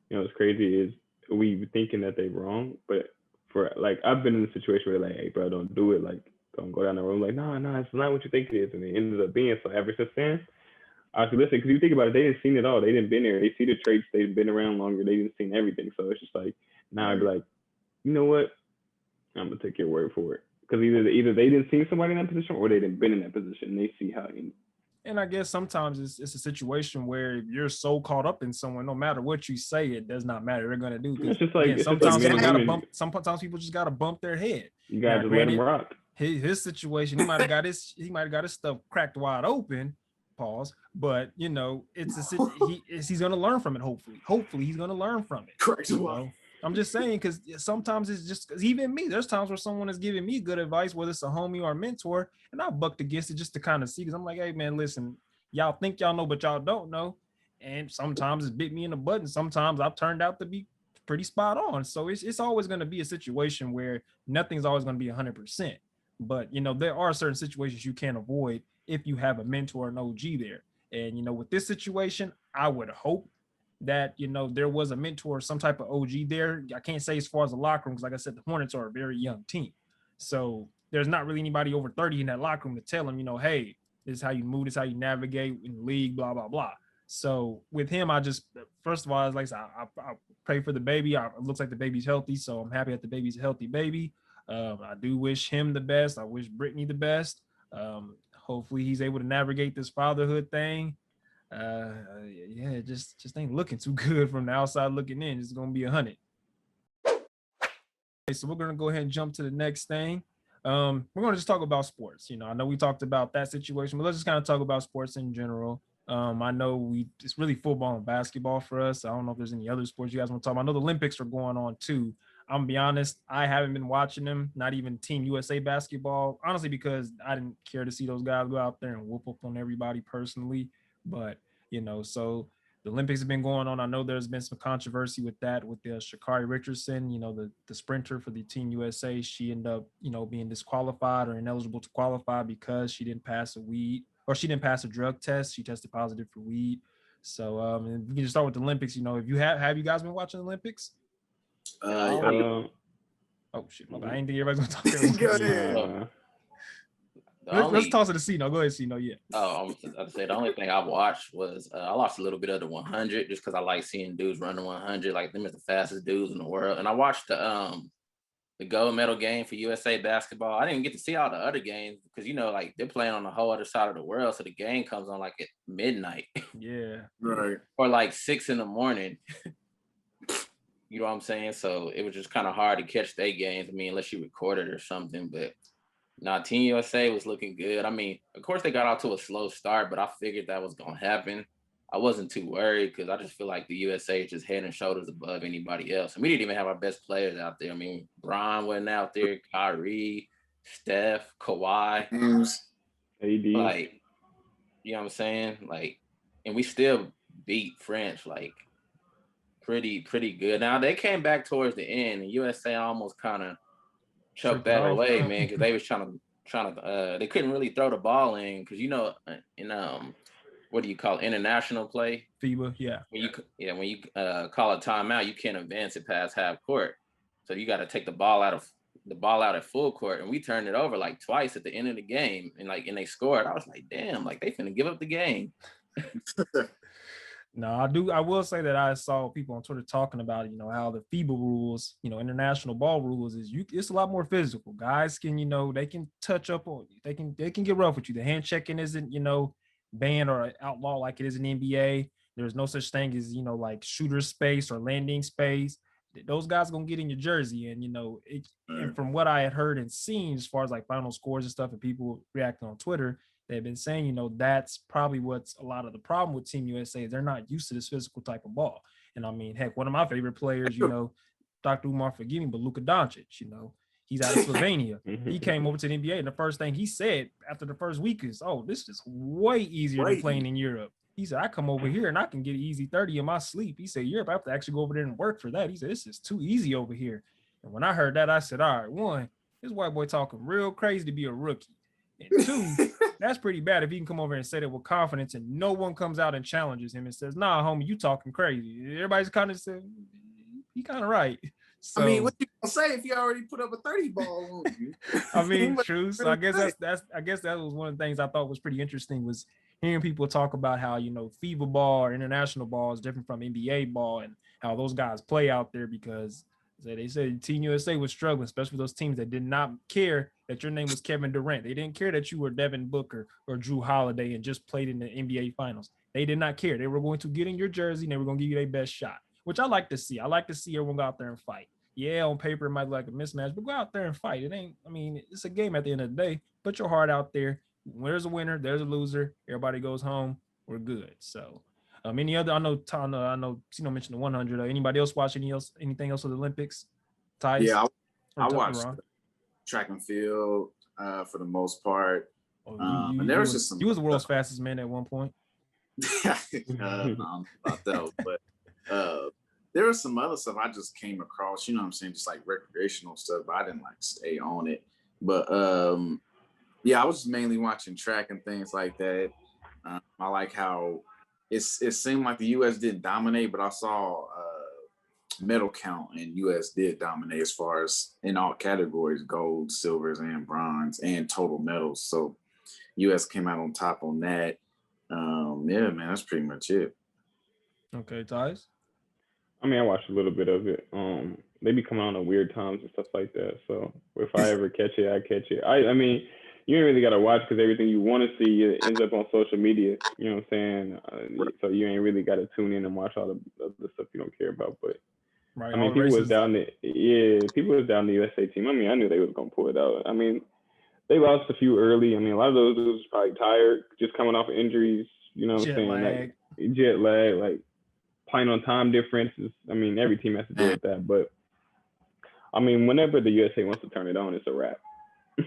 What's crazy is we thinking that they're wrong, but for like, I've been in a situation where they're like, hey, bro, don't do it. Like, don't go down the road. Like, no, it's not what you think it is. And it ended up being. So ever since then, listen, because you think about it, they didn't seen it all. They didn't been there. They see the traits. They've been around longer. They didn't seen everything. So it's just like, now I'd be like, you know what? I'm gonna take your word for it. Because either they didn't see somebody in that position or they didn't been in that position. And they see how And I guess sometimes it's a situation where if you're so caught up in someone, no matter what you say, it does not matter. They're gonna do. It's just like Again, it's just like sometimes men people and gotta women. bump. Sometimes people just gotta bump their head. You gotta Now, just let them granted, rock. his situation, he might have got his stuff cracked wide open. Pause. But you know, he's gonna learn from it. Hopefully he's gonna learn from it. Cracked wide. I'm just saying, because sometimes it's just, because even me, there's times where someone is giving me good advice, whether it's a homie or a mentor, and I bucked against it just to kind of see, because I'm like, hey man, listen, y'all think y'all know, but y'all don't know. And sometimes it's bit me in the butt, and sometimes I've turned out to be pretty spot on. So it's always going to be a situation where nothing's always going to be 100%. But you know, there are certain situations you can't avoid if you have a mentor and OG there. And you know, with this situation, I would hope that, you know, there was a mentor, some type of OG there. I can't say as far as the locker room, because like I said, the Hornets are a very young team. So there's not really anybody over 30 in that locker room to tell them, you know, hey, this is how you move, this is how you navigate in the league, blah, blah, blah. So with him, I just, first of all, like I said, I pray for the baby. It looks like the baby's healthy, so I'm happy that the baby's a healthy baby. I do wish him the best. I wish Brittney the best. Hopefully he's able to navigate this fatherhood thing. Yeah, it just ain't looking too good from the outside looking in. It's gonna be 100. Okay, so we're gonna go ahead and jump to the next thing. We're gonna just talk about sports. You know, I know we talked about that situation, but let's just kind of talk about sports in general. I know it's really football and basketball for us. I don't know if there's any other sports you guys want to talk about. I know the Olympics are going on too. I'm gonna be honest, I haven't been watching them, not even Team USA basketball, honestly, because I didn't care to see those guys go out there and whoop up on everybody personally. But you know, so the Olympics have been going on. I know there's been some controversy with that, with the Sha'Carri Richardson, you know, the sprinter for the Team USA. She ended up, you know, being disqualified or ineligible to qualify because she didn't pass she didn't pass a drug test. She tested positive for weed. So and we can just start with the Olympics. You know, if you have you guys been watching the Olympics? Oh shit, my bad. I didn't think everybody's gonna talk. Go ahead. Let's toss it to C. No, go ahead, C. No, yeah. Oh, I'd say the only thing I watched was I watched a little bit of the 100 just because I like seeing dudes run the 100. Like them is the fastest dudes in the world. And I watched the gold medal game for USA basketball. I didn't get to see all the other games because, you know, like they're playing on the whole other side of the world. So the game comes on like at midnight. Yeah. Right. Or like 6 a.m. You know what I'm saying? So it was just kind of hard to catch their games. I mean, unless you recorded or something. But Team USA was looking good. I mean, of course they got out to a slow start, but I figured that was going to happen. I wasn't too worried because I just feel like the USA is just head and shoulders above anybody else. And we didn't even have our best players out there. I mean, Bron wasn't out there, Kyrie, Steph, Kawhi. AD. Like, you know what I'm saying? Like, and we still beat French, like, pretty good. Now, they came back towards the end, and USA almost kind of choked that away, man, because they was trying to they couldn't really throw the ball in because, you know, in what do you call it? International play? FIBA, yeah. When you call a timeout, you can't advance it past half court. So you got to take the ball out at full court, and we turned it over like twice at the end of the game, and they scored. I was like, damn, like they finna give up the game. No, I will say that I saw people on Twitter talking about, you know, how the FIBA rules, you know, international ball rules it's a lot more physical. Guys can, you know, they can touch up on you. They can get rough with you. The hand checking isn't, you know, banned or outlaw like it is in the NBA. There's no such thing as, you know, like shooter space or landing space. Those guys gonna get in your jersey, and you know, and from what I had heard and seen as far as like final scores and stuff, and people reacting on Twitter, they've been saying, you know, that's probably what's a lot of the problem with Team USA. They're not used to this physical type of ball. And I mean, heck, one of my favorite players, you know, Dr. Umar, forgive me, but Luka Doncic, you know, he's out of Slovenia. He came over to the NBA, and the first thing he said after the first week is, oh, this is way easier than playing in Europe. He said, I come over here and I can get an easy 30 in my sleep. He said, Europe, I have to actually go over there and work for that. He said, this is too easy over here. And when I heard that, I said, all right, one, this white boy talking real crazy to be a rookie. And two, that's pretty bad if he can come over and say that with confidence and no one comes out and challenges him and says, nah, homie, you talking crazy. Everybody's kind of saying, he kind of right. So, I mean, what you gonna say if you already put up a 30 ball on you? I mean, true. So I guess that was one of the things I thought was pretty interesting, was hearing people talk about how, you know, FIBA ball or international ball is different from NBA ball and how those guys play out there, because They said Team USA was struggling, especially those teams that did not care that your name was Kevin Durant. They didn't care that you were Devin Booker or Drew Holiday and just played in the NBA Finals. They did not care. They were going to get in your jersey and they were going to give you their best shot, which I like to see. I like to see everyone go out there and fight. Yeah, on paper it might look like a mismatch, but go out there and fight. It ain't. I mean, it's a game at the end of the day. Put your heart out there. There's a winner. There's a loser. Everybody goes home. We're good. So. Any other? I know Tino mentioned the 100. Anybody else watch anything else with the Olympics? Ties? Yeah, I watched track and field for the most part. And there was just some. You was the world's fastest man at one point. About that, but there was some other stuff I just came across. You know what I'm saying? Just like recreational stuff, but I didn't like stay on it. But yeah, I was mainly watching track and things like that. I like how. It seemed like the U.S. didn't dominate, but I saw medal count, and U.S. did dominate as far as in all categories: gold, silvers, and bronze, and total medals. So U.S. came out on top on that. Yeah, man, that's pretty much it. Okay, Ties? I mean, I watched a little bit of it. They be coming on at weird times and stuff like that. So if I ever catch it, I catch it. I mean, you ain't really got to watch because everything you want to see ends up on social media. You know what I'm saying? So you ain't really got to tune in and watch all the stuff you don't care about. But right, I mean, people was down the USA team. I mean, I knew they was gonna pull it out. I mean, they lost a few early. I mean, a lot of those was probably tired, just coming off of injuries. You know what I'm saying? Like jet lag, like playing on time differences. I mean, every team has to deal with that. But I mean, whenever the USA wants to turn it on, it's a wrap.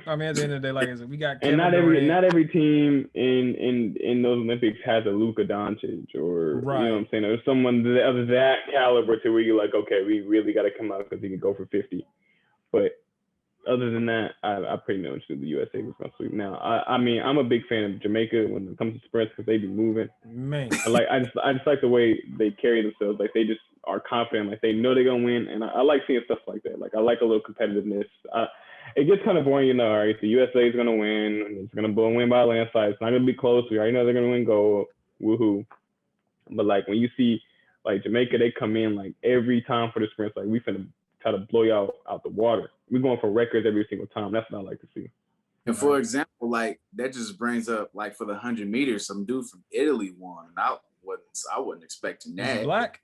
I mean, at the end of the day, like I said, we got Kevin and not every team in those Olympics has a Luka Doncic or you know what I'm saying, or someone of that caliber to where you're like, okay, we really got to come out because he can go for 50. But other than that, I pretty much knew the USA was gonna sweep. Now, I mean, I'm a big fan of Jamaica when it comes to sprints because they be moving. Man, I just like the way they carry themselves. Like they just are confident. Like they know they're gonna win, and I like seeing stuff like that. Like I like a little competitiveness. It gets kind of boring, you know. All right, the USA is gonna win. And it's gonna win by a landslide. It's not gonna be close. We already know they're gonna win gold. Woohoo! But like when you see like Jamaica, they come in like every time for the sprints. Like we finna try to blow you out the water. We're going for records every single time. That's what I like to see. And for example, like that just brings up like for the 100 meters, some dude from Italy won. And I wasn't expecting that. Is he black?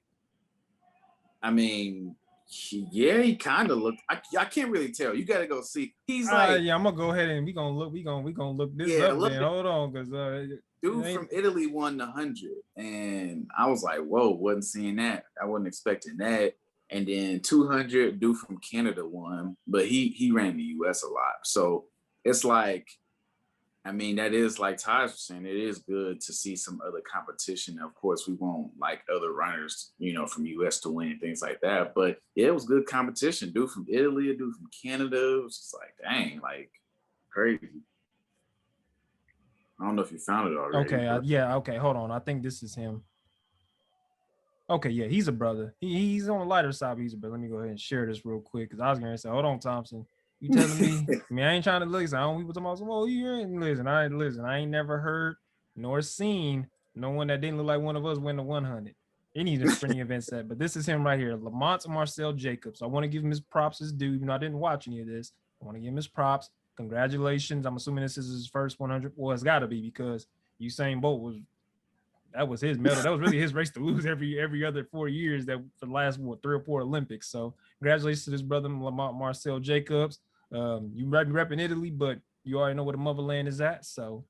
I mean. He kind of looked. I can't really tell. You got to go see. He's like, yeah. I'm gonna go ahead and we gonna look this up. Then hold on, because dude from Italy won the 100, and I was like, whoa, wasn't seeing that. I wasn't expecting that. And then 200, dude from Canada won, but he ran the U.S. a lot. So it's like, I mean, that is like Taj was saying, it is good to see some other competition. Of course, we want like other runners, you know, from US to win, things like that. But yeah, it was good competition. Dude from Italy, a dude from Canada. It was just like, dang, like crazy. I don't know if you found it already. Okay, yeah, okay, hold on. I think this is him. Okay, yeah, he's a brother. He's on the lighter side, but he's a brother. Let me go ahead and share this real quick because I was going to say, hold on, Thompson. You telling me? I mean, I ain't trying to listen. I don't people talking about, well, you ain't listen. I ain't never heard nor seen no one that didn't look like one of us win the 100. Any of the sprinting events set. But this is him right here, Lamont Marcel Jacobs. I want to give him his props, his due. I didn't watch any of this. I want to give him his props. Congratulations. I'm assuming this is his first 100. Well, it's got to be because Usain Bolt was his medal. That was really his race to lose every other 4 years that for the last 3 or 4 Olympics. So congratulations to this brother Lamont Marcel Jacobs. You might be repping Italy, but you already know where the motherland is at. So,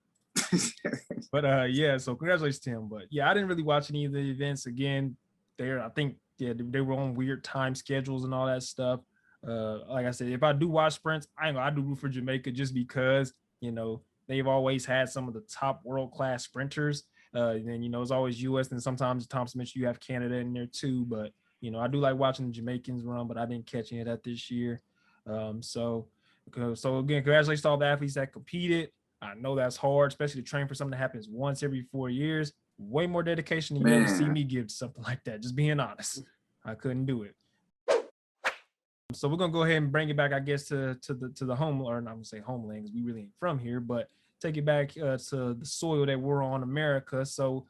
but yeah, so congratulations to him. But yeah, I didn't really watch any of the events. Again, I think they were on weird time schedules and all that stuff. Like I said, if I do watch sprints, I do root for Jamaica just because, you know, they've always had some of the top world-class sprinters. Then, you know, it's always U.S. and sometimes Thompson mentioned you have Canada in there too. But, you know, I do like watching the Jamaicans run, but I didn't catch any of that this year. So again, congratulations to all the athletes that competed. I know that's hard, especially to train for something that happens once every 4 years. Way more dedication than you ever see me give to something like that. Just being honest, I couldn't do it. So we're gonna go ahead and bring it back, I guess, to the home, or I'm gonna say homeland because we really ain't from here, but take it back to the soil that we're on, America. So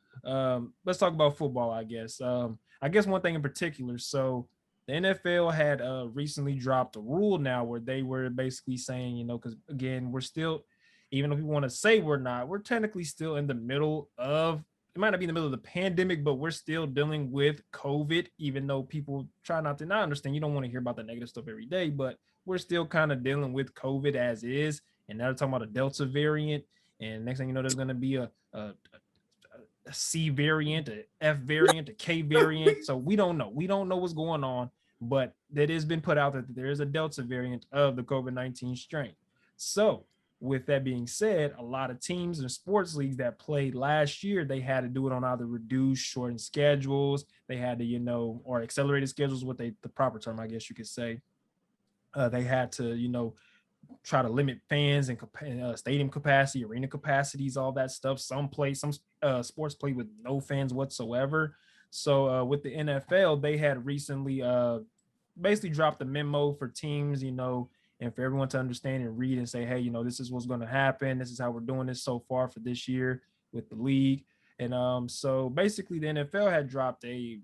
let's talk about football, I guess. I guess one thing in particular. So the NFL had recently dropped a rule now where they were basically saying, you know, because again, we're still, even if we want to say we're not, we're technically still in the middle of, it might not be in the middle of the pandemic, but we're still dealing with COVID, even though people try not to not understand. You don't want to hear about the negative stuff every day, but we're still kind of dealing with COVID as is. And now they're talking about a Delta variant. And next thing you know, there's going to be a C variant, a F variant, a K variant. So we don't know. We don't know what's going on, but that has been put out that there is a Delta variant of the COVID-19 strain. So with that being said, a lot of teams and sports leagues that played last year, they had to do it on either reduced, shortened schedules. They had to, you know, or accelerated schedules, what the proper term, I guess you could say. They had to, you know, try to limit fans and stadium capacity, arena capacities, all that stuff. Some sports play with no fans whatsoever. So with the NFL, they had recently basically dropped a memo for teams, you know, and for everyone to understand and read and say, hey, you know, this is what's going to happen. This is how we're doing this so far for this year with the league. And so basically the NFL had dropped a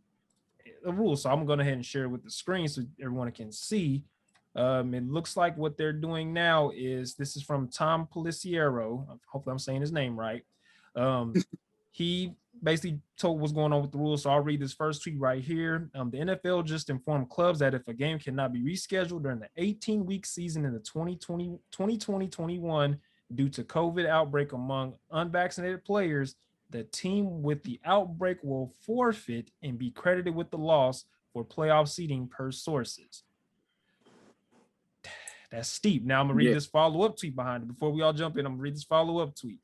rule. So I'm going to go ahead and share it with the screen so everyone can see. It looks like what they're doing now is, this is from Tom Peliciero. Hopefully I'm saying his name right. He basically told what's going on with the rules. So I'll read this first tweet right here. The NFL just informed clubs that if a game cannot be rescheduled during the 18-week season in the 2020-21 due to COVID outbreak among unvaccinated players, the team with the outbreak will forfeit and be credited with the loss for playoff seeding per sources. That's steep. Now I'm gonna read this follow-up tweet behind it. Before we all jump in, I'm gonna read this follow-up tweet.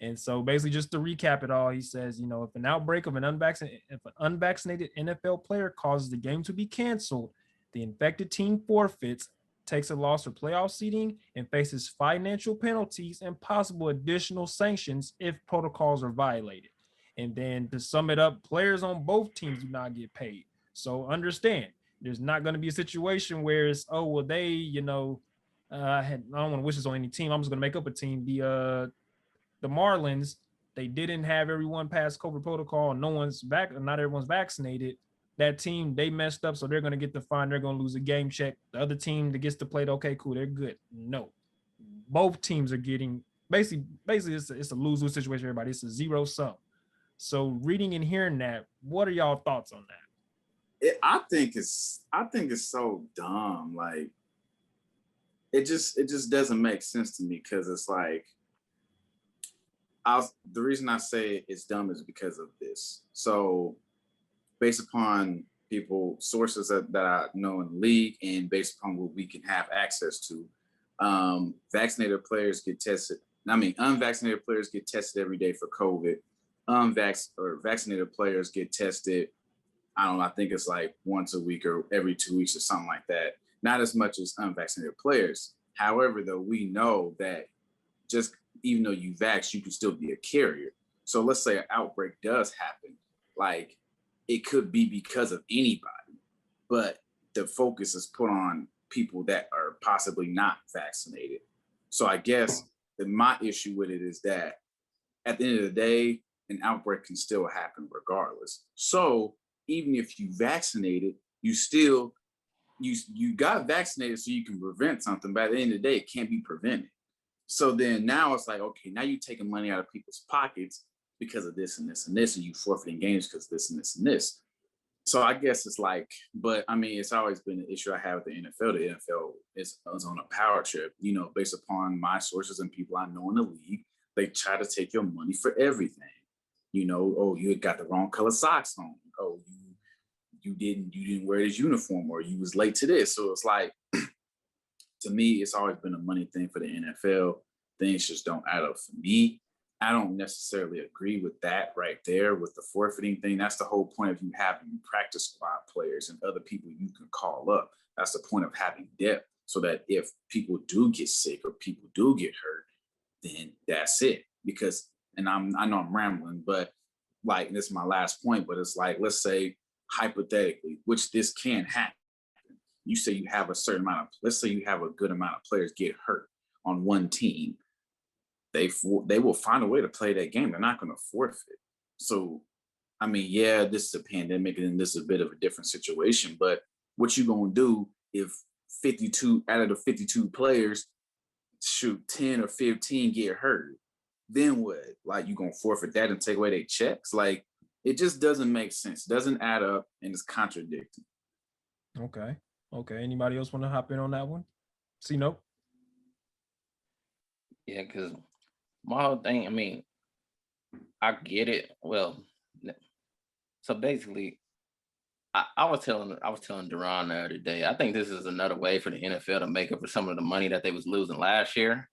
And so basically, just to recap it all, he says, you know, if an outbreak of an unvaccinated NFL player causes the game to be canceled, the infected team forfeits, takes a loss for playoff seeding, and faces financial penalties and possible additional sanctions if protocols are violated. And then to sum it up, players on both teams do not get paid. So understand, there's not going to be a situation where it's, oh, well, they, you know, I don't want to wish this on any team. I'm just going to make up a team. The Marlins, they didn't have everyone pass COVID protocol. Not everyone's vaccinated. That team, they messed up, so they're going to get the fine. They're going to lose a game check. The other team that gets to play, okay, cool, they're good. No, both teams are getting basically it's a lose-lose situation for everybody. It's a zero sum. So reading and hearing that, what are y'all thoughts on that? I think it's so dumb. Like it just doesn't make sense to me, because it's like, the reason I say it's dumb is because of this. So based upon sources that I know in the league, and based upon what we can have access to, vaccinated players get tested. Unvaccinated players get tested every day for COVID. Vaccinated players get tested, I don't know, I think it's like once a week or every 2 weeks or something like that. Not as much as unvaccinated players. However, though, we know that just even though you vax, you can still be a carrier. So let's say an outbreak does happen, like it could be because of anybody, but the focus is put on people that are possibly not vaccinated. So I guess my issue with it is that at the end of the day, an outbreak can still happen regardless. So even if you vaccinated, you still, you got vaccinated so you can prevent something, but at the end of the day, it can't be prevented. So then now it's like, okay, now you're taking money out of people's pockets because of this and this and this, and you forfeiting games because of this and this and this. So I guess it's like, but I mean, it's always been an issue I have with the NFL. The NFL is on a power trip, you know, based upon my sources and people I know in the league. They try to take your money for everything. You know, oh, you got the wrong color socks on. Oh, you didn't wear this uniform, or you was late to this. So it's like, to me, it's always been a money thing for the NFL. Things just don't add up for me. I don't necessarily agree with that right there with the forfeiting thing. That's the whole point of you having practice squad players and other people you can call up. That's the point of having depth, so that if people do get sick or people do get hurt, then that's it. Because, and I know I'm rambling, but like, this is my last point, but it's like, let's say hypothetically, which this can happen. You say you have a certain amount of, let's say you have a good amount of players get hurt on one team. They will find a way to play that game. They're not going to forfeit. So, I mean, yeah, this is a pandemic and this is a bit of a different situation, but what you gonna do if 52 out of the 52 players, shoot, 10 or 15 get hurt? Then what? Like, you gonna forfeit that and take away their checks? Like, it just doesn't make sense. It doesn't add up, and it's contradicting. Okay. Anybody else want to hop in on that one? See, nope. Yeah, because my whole thing, I mean, I get it. Well, so basically, I was telling Duran the other day, I think this is another way for the NFL to make up for some of the money that they was losing last year,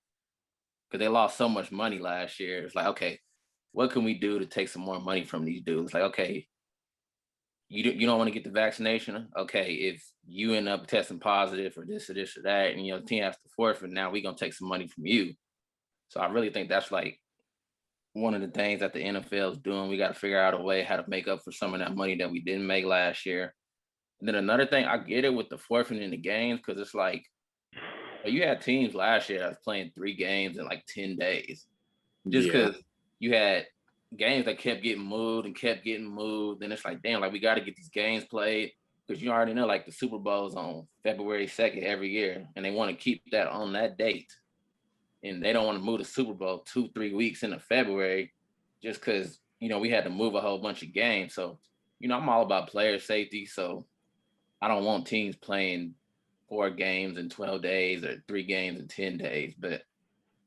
because they lost so much money last year. It's like, okay, what can we do to take some more money from these dudes? Like, okay, you don't want to get the vaccination. Okay, if you end up testing positive for this or this or that, and the team has to forfeit, now we're gonna take some money from you. So I really think that's like one of the things that the NFL is doing. We got to figure out a way how to make up for some of that money that we didn't make last year. And then another thing, I get it with the forfeiting the games, because it's like, you had teams last year that was playing 3 games in like 10 days, just because you had games that kept getting moved. And it's like, damn, like, we got to get these games played, because you already know, like, the Super Bowl's on February 2nd every year, and they want to keep that on that date. And they don't want to move the Super Bowl 2-3 weeks into February, just because, we had to move a whole bunch of games. So, I'm all about player safety. So I don't want teams playing 4 games in 12 days or 3 games in 10 days. But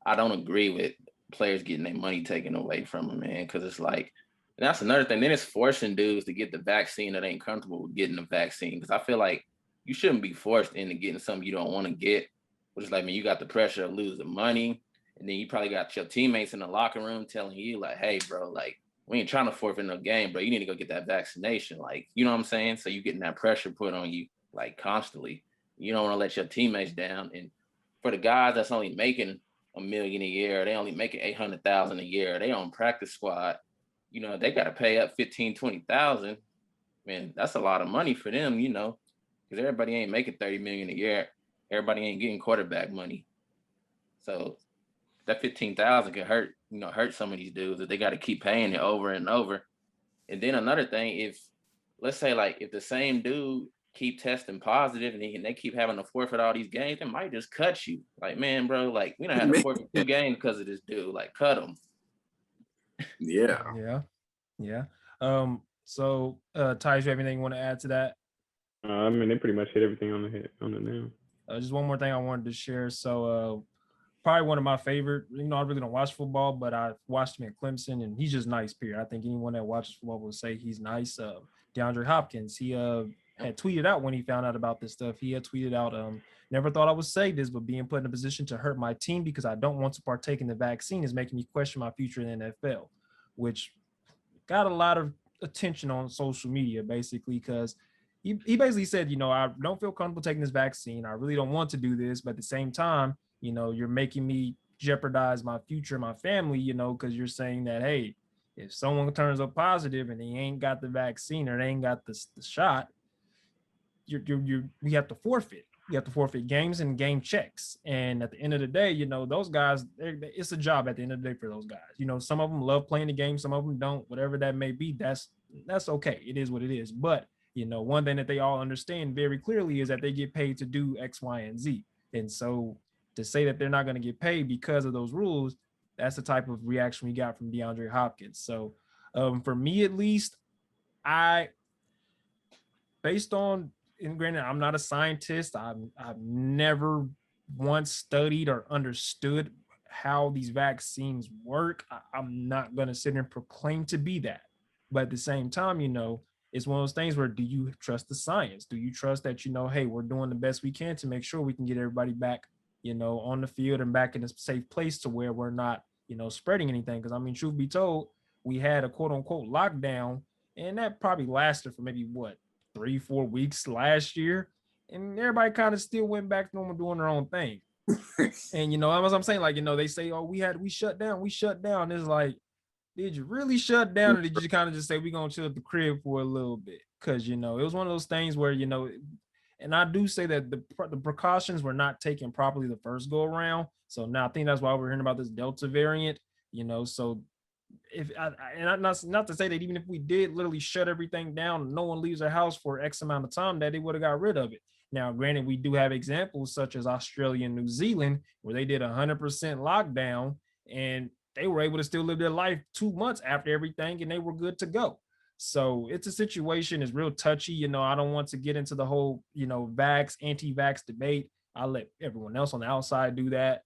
I don't agree with players getting their money taken away from them, man, because it's like, and that's another thing. Then it's forcing dudes to get the vaccine that ain't comfortable with getting the vaccine. Because I feel like you shouldn't be forced into getting something you don't want to get. But it's like, man, you got the pressure of losing money. And then you probably got your teammates in the locker room telling you, like, hey, bro, like, we ain't trying to forfeit no game, bro. You need to go get that vaccination. Like, you know what I'm saying? So you getting that pressure put on you, like, constantly. You don't want to let your teammates down. And for the guys that's only making $1 million a year, they only making $800,000 a year, they on practice squad, they got to pay up 15, 20,000. Man, that's a lot of money for them, because everybody ain't making 30 million a year. Everybody ain't getting quarterback money. So that 15,000 can hurt some of these dudes if they got to keep paying it over and over. And then another thing, if let's say, like, if the same dude keep testing positive and they keep having to forfeit all these games, they might just cut you. Like, man, bro, like, we don't have to forfeit 2 games because of this dude. Like, cut him. Yeah. So Ty, you have anything you want to add to that? I mean, they pretty much hit everything on the nail. Just one more thing I wanted to share. So probably one of my favorite, I really don't watch football, but I watched him at Clemson, and he's just nice, period. I think anyone that watches football will say he's nice. DeAndre Hopkins, he had tweeted out when he found out about this stuff. He had tweeted out, never thought I would say this, but being put in a position to hurt my team because I don't want to partake in the vaccine is making me question my future in the NFL, which got a lot of attention on social media, basically, because he basically said, I don't feel comfortable taking this vaccine. I really don't want to do this, but at the same time, you're making me jeopardize my future, my family, because you're saying that, hey, if someone turns up positive and they ain't got the vaccine or they ain't got the shot, we have to forfeit. You have to forfeit games and game checks. And at the end of the day, those guys, it's a job at the end of the day for those guys. Some of them love playing the game, some of them don't, whatever that may be. That's okay. It is what it is. But, one thing that they all understand very clearly is that they get paid to do X, Y, and Z. And so to say that they're not going to get paid because of those rules, that's the type of reaction we got from DeAndre Hopkins. So for me, at least, based on, and granted, I'm not a scientist. I've never once studied or understood how these vaccines work. I'm not going to sit here and proclaim to be that. But at the same time, it's one of those things where, do you trust the science? Do you trust that, hey, we're doing the best we can to make sure we can get everybody back, on the field and back in a safe place to where we're not, spreading anything? Because, I mean, truth be told, we had a quote unquote lockdown, and that probably lasted for maybe 3-4 weeks last year, and everybody kind of still went back to normal doing their own thing. And as I'm saying, like, they say, oh, we shut down. It's like, did you really shut down, or did you kind of just say we're gonna chill at the crib for a little bit? Because it was one of those things where, and I do say that the precautions were not taken properly the first go around. So now I think that's why we're hearing about this Delta variant, so not to say that even if we did literally shut everything down, no one leaves their house for X amount of time, that they would have got rid of it. Now, granted, we do have examples such as Australia and New Zealand where they did 100% lockdown and they were able to still live their life 2 months after everything and they were good to go. So it's a situation, it's real touchy. I don't want to get into the whole, vax, anti-vax debate. I'll let everyone else on the outside do that.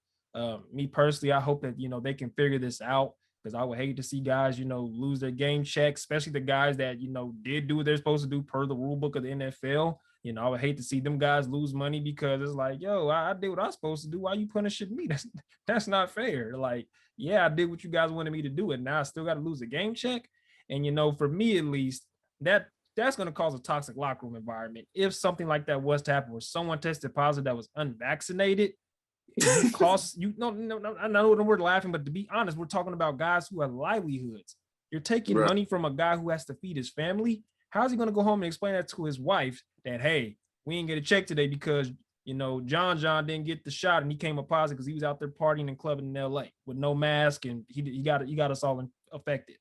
Me personally, I hope that, they can figure this out, because I would hate to see guys, lose their game check, especially the guys that, did do what they're supposed to do per the rule book of the NFL. I would hate to see them guys lose money because it's like, yo, I did what I was supposed to do. Why you punishing me? That's not fair. Like, yeah, I did what you guys wanted me to do, and now I still got to lose a game check. And, for me at least, that's going to cause a toxic locker room environment. If something like that was to happen where someone tested positive that was unvaccinated, it costs you no, I know we're laughing, but to be honest, we're talking about guys who have livelihoods. You're taking money from a guy who has to feed his family. How's he going to go home and explain that to his wife that, hey, we didn't get a check today because, John didn't get the shot and he came up positive because he was out there partying and clubbing in LA with no mask and he got us all affected.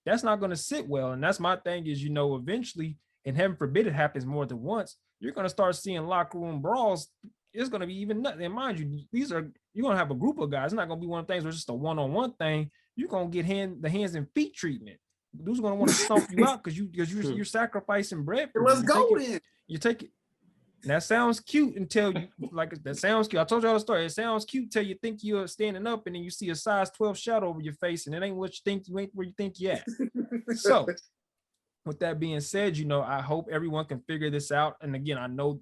That's not going to sit well. And that's my thing is, eventually, and heaven forbid it happens more than once, you're going to start seeing locker room brawls. It's going to be even nothing. And mind you, you're going to have a group of guys. It's not going to be one of the things where it's just a one-on-one thing. You're going to get the hands and feet treatment. Dude's going to want to stomp you out because you're sacrificing bread. Let's go then. You take it. And that sounds cute until you that sounds cute. I told y'all the story. It sounds cute till you think you're standing up and then you see a size 12 shadow over your face and it ain't what you think. You ain't where you think you at. So with that being said, I hope everyone can figure this out. And again, I know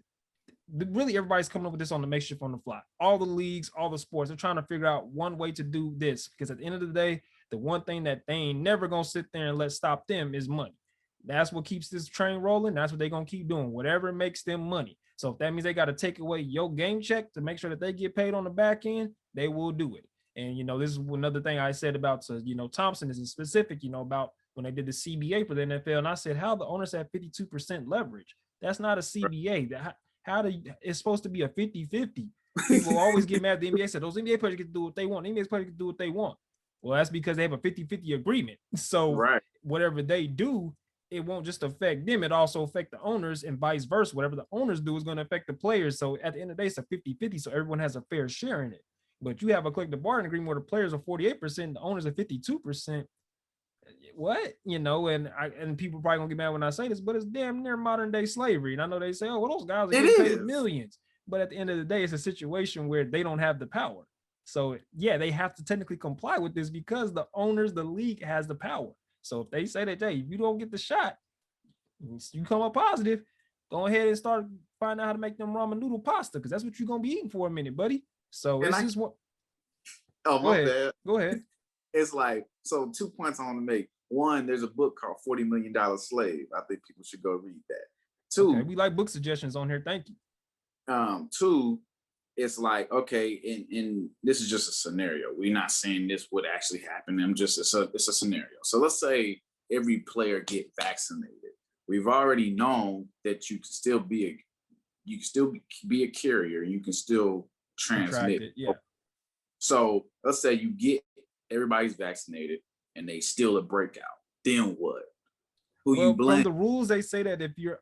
really everybody's coming up with this on the makeshift on the fly. All the leagues, all the sports, they're trying to figure out one way to do this, because at the end of the day, the one thing that they ain't never gonna sit there and let stop them is money. That's what keeps this train rolling. That's what they're gonna keep doing, whatever makes them money. So if that means they got to take away your game check to make sure that they get paid on the back end, they will do it. And this is another thing I said about Thompson is in specific, about when they did the CBA for the NFL, and I said how the owners have 52% leverage. That's not a CBA. It's supposed to be a 50-50. People always get mad at the NBA. Said those NBA players get to do what they want. The NBA players get to do what they want. Well, that's because they have a 50-50 agreement. So whatever they do, it won't just affect them. It also affect the owners and vice versa. Whatever the owners do is going to affect the players. So at the end of the day, it's a 50-50. So everyone has a fair share in it. But you have a collective bargaining agreement where the players are 48%, the owners are 52%. What? And people probably gonna get mad when I say this, but it's damn near modern day slavery. And I know they say, oh, well, those guys are getting paid millions. But at the end of the day, it's a situation where they don't have the power. So yeah, they have to technically comply with this because the owners, the league has the power. So if they say that, hey, if you don't get the shot, you come up positive, go ahead and start finding out how to make them ramen noodle pasta, because that's what you're gonna be eating for a minute, buddy. So this is what. Oh, my bad. Go ahead. It's like, so 2 points I want to make. One, there's a book called $40 Million Slave. I think people should go read that. Two, okay, we like book suggestions on here. Thank you. Two, it's like, okay, and this is just a scenario. We're not saying this would actually happen. It's a scenario. So let's say every player get vaccinated. We've already known that you can still be a carrier. You can still transmit it. Yeah. So let's say you get everybody's vaccinated and they still a breakout. Then what? You blame? From the rules, they say that if you're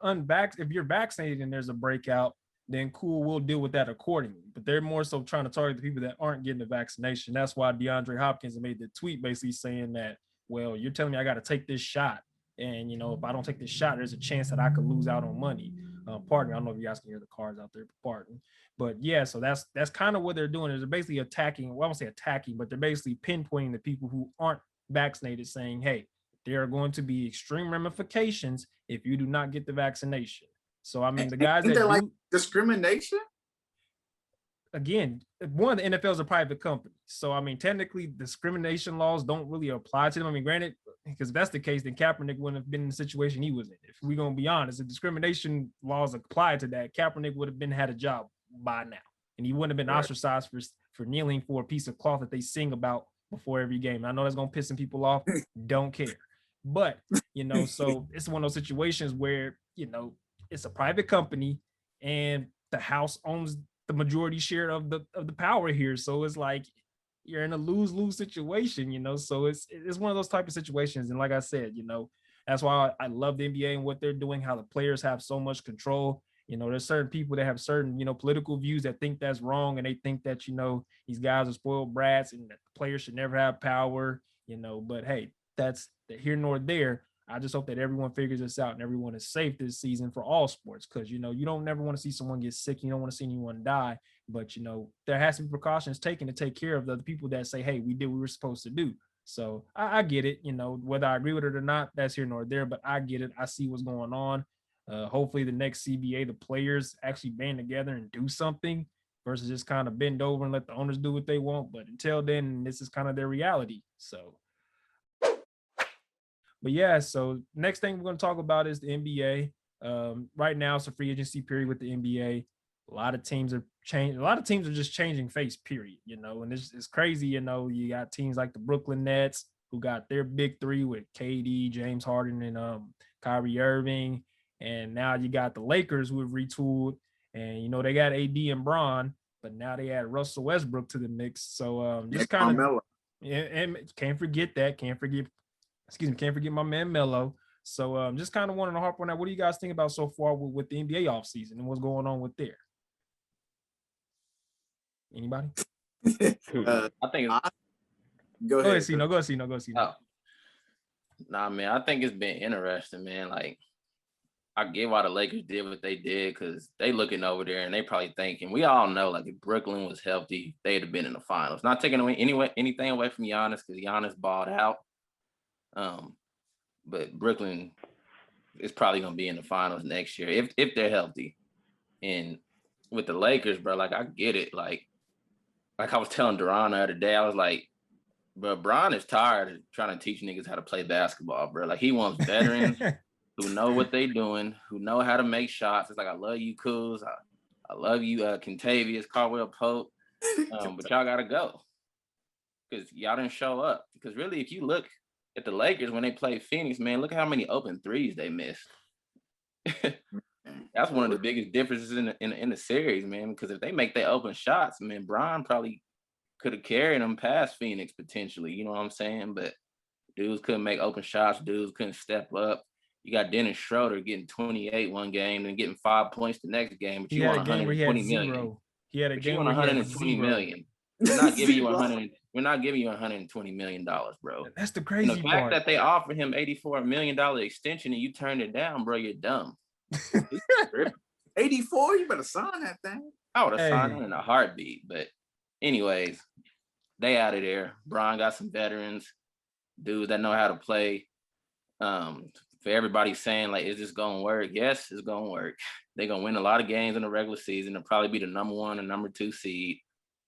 vaccinated and there's a breakout, then cool, we'll deal with that accordingly. But they're more so trying to target the people that aren't getting the vaccination. That's why DeAndre Hopkins made the tweet basically saying that, well, you're telling me I got to take this shot. And, if I don't take this shot, there's a chance that I could lose out on money. Pardon me, I don't know if you guys can hear the cards out there, pardon. But yeah, so that's kind of what they're doing. Is they're basically attacking, well, I won't say attacking, but they're basically pinpointing the people who aren't vaccinated, saying, hey, there are going to be extreme ramifications if you do not get the vaccination. So, I mean, the guys that like discrimination? Again, one, the NFL is a private company. So, I mean, technically, discrimination laws don't really apply to them. I mean, granted, because if that's the case, then Kaepernick wouldn't have been in the situation he was in. If we're going to be honest, if discrimination laws apply to that, Kaepernick would have had a job by now. And he wouldn't have been ostracized for kneeling for a piece of cloth that they sing about before every game. I know that's going to piss some people off. Don't care. But, so it's one of those situations where, it's a private company and the House owns the majority share of the power here. So it's like, you're in a lose-lose situation, So it's one of those type of situations. And like I said, that's why I love the NBA and what they're doing, how the players have so much control. There's certain people that have certain, political views that think that's wrong, and they think that, these guys are spoiled brats and that the players should never have power, but hey, that's here nor there. I just hope that everyone figures this out and everyone is safe this season for all sports, because you don't never want to see someone get sick. You don't want to see anyone die, but there has to be precautions taken to take care of the people that say, hey, we did what we were supposed to do. So I get it, whether I agree with it or not, that's here nor there, but I get it. I see what's going on. Hopefully the next CBA, the players actually band together and do something versus just kind of bend over and let the owners do what they want. But until then, this is kind of their reality. So, but yeah, so next thing we're going to talk about is the NBA. Right now, it's a free agency period with the NBA. A lot of teams are changing. A lot of teams are just changing face, period, and it's crazy. You got teams like the Brooklyn Nets who got their big three with KD, James Harden, and Kyrie Irving. And now you got the Lakers who have retooled, and they got AD and Bron, but now they add Russell Westbrook to the mix. So just kind of, and can't forget my man Melo. So just kind of wanted to harp on that. What do you guys think about so far with the NBA offseason and what's going on with there? Anybody? I think. Go ahead, Cino. Go ahead, Cino. Oh. Nah, man, I think it's been interesting, man. Like, I get why the Lakers did what they did, because they looking over there and they probably thinking, we all know, like, if Brooklyn was healthy, they'd have been in the finals. Not taking away anything away from Giannis, because Giannis balled out. But Brooklyn is probably gonna be in the finals next year if they're healthy. And with the Lakers, bro, like, I get it. Like I was telling Duran the other day, I was like, bro, Bron is tired of trying to teach niggas how to play basketball, bro. Like, he wants veterans who know what they doing, who know how to make shots. It's like, I love you, Kuz. I love you, Kentavious, Caldwell Pope. But y'all gotta go, because y'all didn't show up. Because really, if you look at the Lakers when they played Phoenix, man, look at how many open threes they missed. That's one of the biggest differences in the series, man. Because if they make their open shots, man, Bron probably could have carried them past Phoenix potentially. You know what I'm saying? But dudes couldn't make open shots. Dudes couldn't step up. You got Dennis Schroeder getting 28 one game and getting 5 points the next game, but you want 120 million. He had a but game you want 120 million. We're not giving you 100. We're not giving you $120 million, bro. That's the crazy part. The fact that they offered him $84 million extension and you turned it down, bro, you're dumb. 84, you better sign that thing. I would have signed it in a heartbeat. But anyways, they out of there. Bron got some veterans, dudes that know how to play. For everybody saying, like, is this gonna work? Yes, it's gonna work. They're gonna win a lot of games in the regular season. They'll probably be the number 1 and number 2 seed.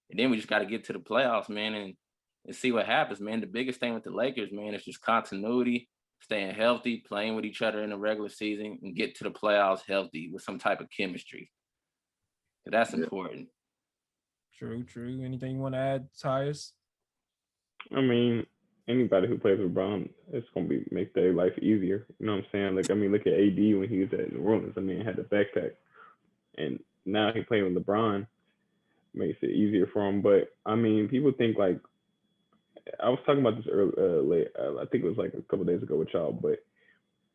And then we just got to get to the playoffs, man, and see what happens, man. The biggest thing with the Lakers, man, is just continuity, staying healthy, playing with each other in the regular season, and get to the playoffs healthy with some type of chemistry. That's important. True. Anything you want to add, Tyus? I mean, anybody who plays with Bron, it's gonna make their life easier. You know what I'm saying? Like, I mean, look at AD when he was at New Orleans. I mean, had the backpack, and now he playing with LeBron, makes it easier for him. But I mean, people think, like, I was talking about this earlier, I think it was like a couple days ago with y'all, but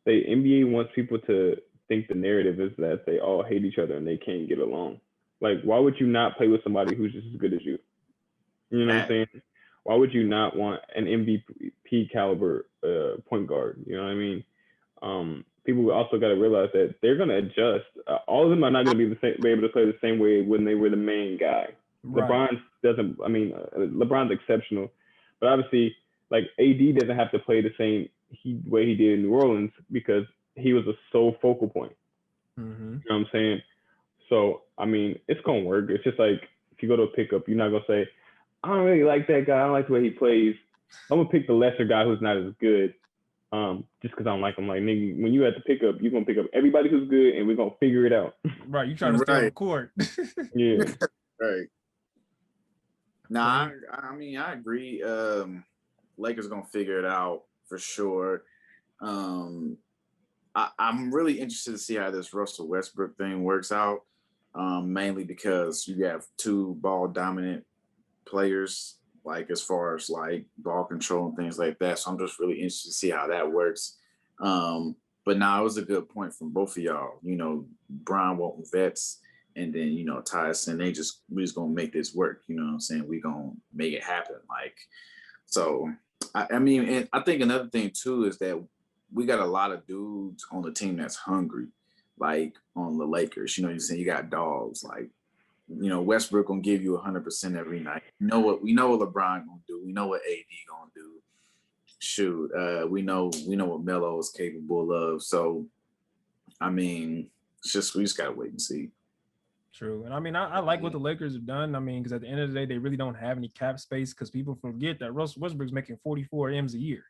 the NBA wants people to think the narrative is that they all hate each other and they can't get along. Like, why would you not play with somebody who's just as good as you? You know what I'm saying? Why would you not want an MVP caliber point guard? You know what I mean? People also got to realize that they're going to adjust. All of them are not going to be able to play the same way when they were the main guy. Right. LeBron doesn't. I mean, LeBron's exceptional, but obviously, like, AD doesn't have to play the same way he did in New Orleans because he was a sole focal point. Mm-hmm. You know what I'm saying? So, I mean, it's going to work. It's just like, if you go to a pickup, you're not going to say, I don't really like that guy. I don't like the way he plays. I'm going to pick the lesser guy who's not as good just because I don't like him. Like, nigga, when you at the pickup, you're going to pick up everybody who's good and we're going to figure it out. Right. You trying to stay on the court. Yeah. Right. Nah, I mean, I agree. Lakers going to figure it out for sure. I'm really interested to see how this Russell Westbrook thing works out, mainly because you have 2 ball dominant players like as far as like ball control and things like that. So I'm just really interested to see how that works. But now it was a good point from both of y'all. You know, Brian wanting vets, and then Tyson. We just gonna make this work. You know what I'm saying? We gonna make it happen. Like, so I mean, and I think another thing too is that we got a lot of dudes on the team that's hungry, like on the Lakers. You know what I'm saying? You got dogs like, Westbrook gonna give you 100% every night. We know what LeBron gonna do. We know what AD gonna do. Shoot, we know what Melo is capable of. So, I mean, we just gotta wait and see. True. And I mean, I like what the Lakers have done. I mean, because at the end of the day, they really don't have any cap space because people forget that Russell Westbrook's making 44 M's a year.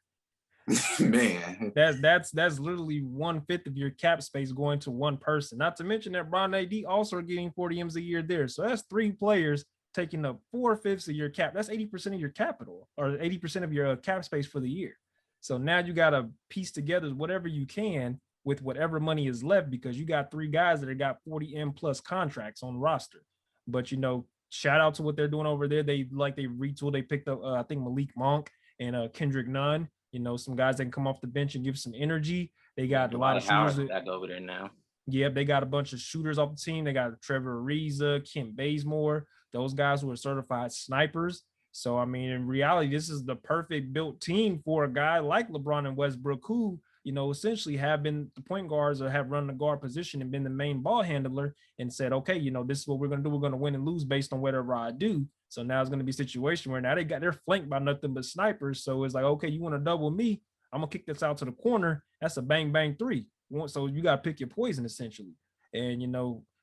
Man, that's literally 1/5 of your cap space going to one person. Not to mention that Bron AD also are getting 40 M's a year there. So that's 3 players taking up 4/5 of your cap. That's 80% of your capital or 80% of your cap space for the year. So now you got to piece together whatever you can with whatever money is left, because you got 3 guys that have got 40 M plus contracts on the roster. But shout out to what they're doing over there. They retooled. They picked up I think Malik Monk and Kendrick Nunn. Some guys that can come off the bench and give some energy. They got a lot of shooters back over there now. Yeah, they got a bunch of shooters off the team. They got Trevor Ariza, Kent Bazemore, those guys who are certified snipers. So, I mean, in reality, this is the perfect built team for a guy like LeBron and Westbrook, who, essentially have been the point guards or have run the guard position and been the main ball handler and said, okay, this is what we're going to do. We're going to win and lose based on whatever I do. So now it's going to be a situation where now they're flanked by nothing but snipers. So it's like, okay, you want to double me? I'm going to kick this out to the corner. That's a bang, bang 3. So you got to pick your poison, essentially. And,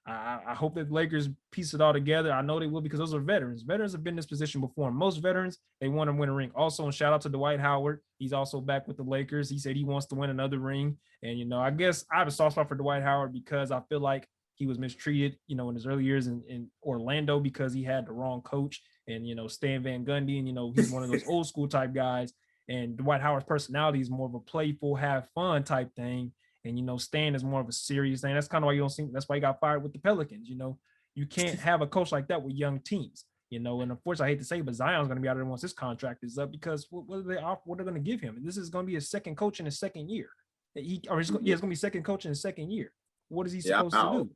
I hope that the Lakers piece it all together. I know they will, because those are veterans. Veterans have been in this position before. Most veterans, they want to win a ring. Also, and shout out to Dwight Howard. He's also back with the Lakers. He said he wants to win another ring. And, I guess I have a soft spot for Dwight Howard because I feel like he was mistreated, in his early years in Orlando because he had the wrong coach and, Stan Van Gundy. And, he's one of those old school type guys. And Dwight Howard's personality is more of a playful, have fun type thing. And, Stan is more of a serious thing. That's kind of why that's why he got fired with the Pelicans. You can't have a coach like that with young teams, and unfortunately, I hate to say it, but Zion's going to be out there once his contract is up, because what are they offer? What are they going to give him? This is going to be his second coach in his second year. It's going to be second coach in his second year. What is he supposed to do?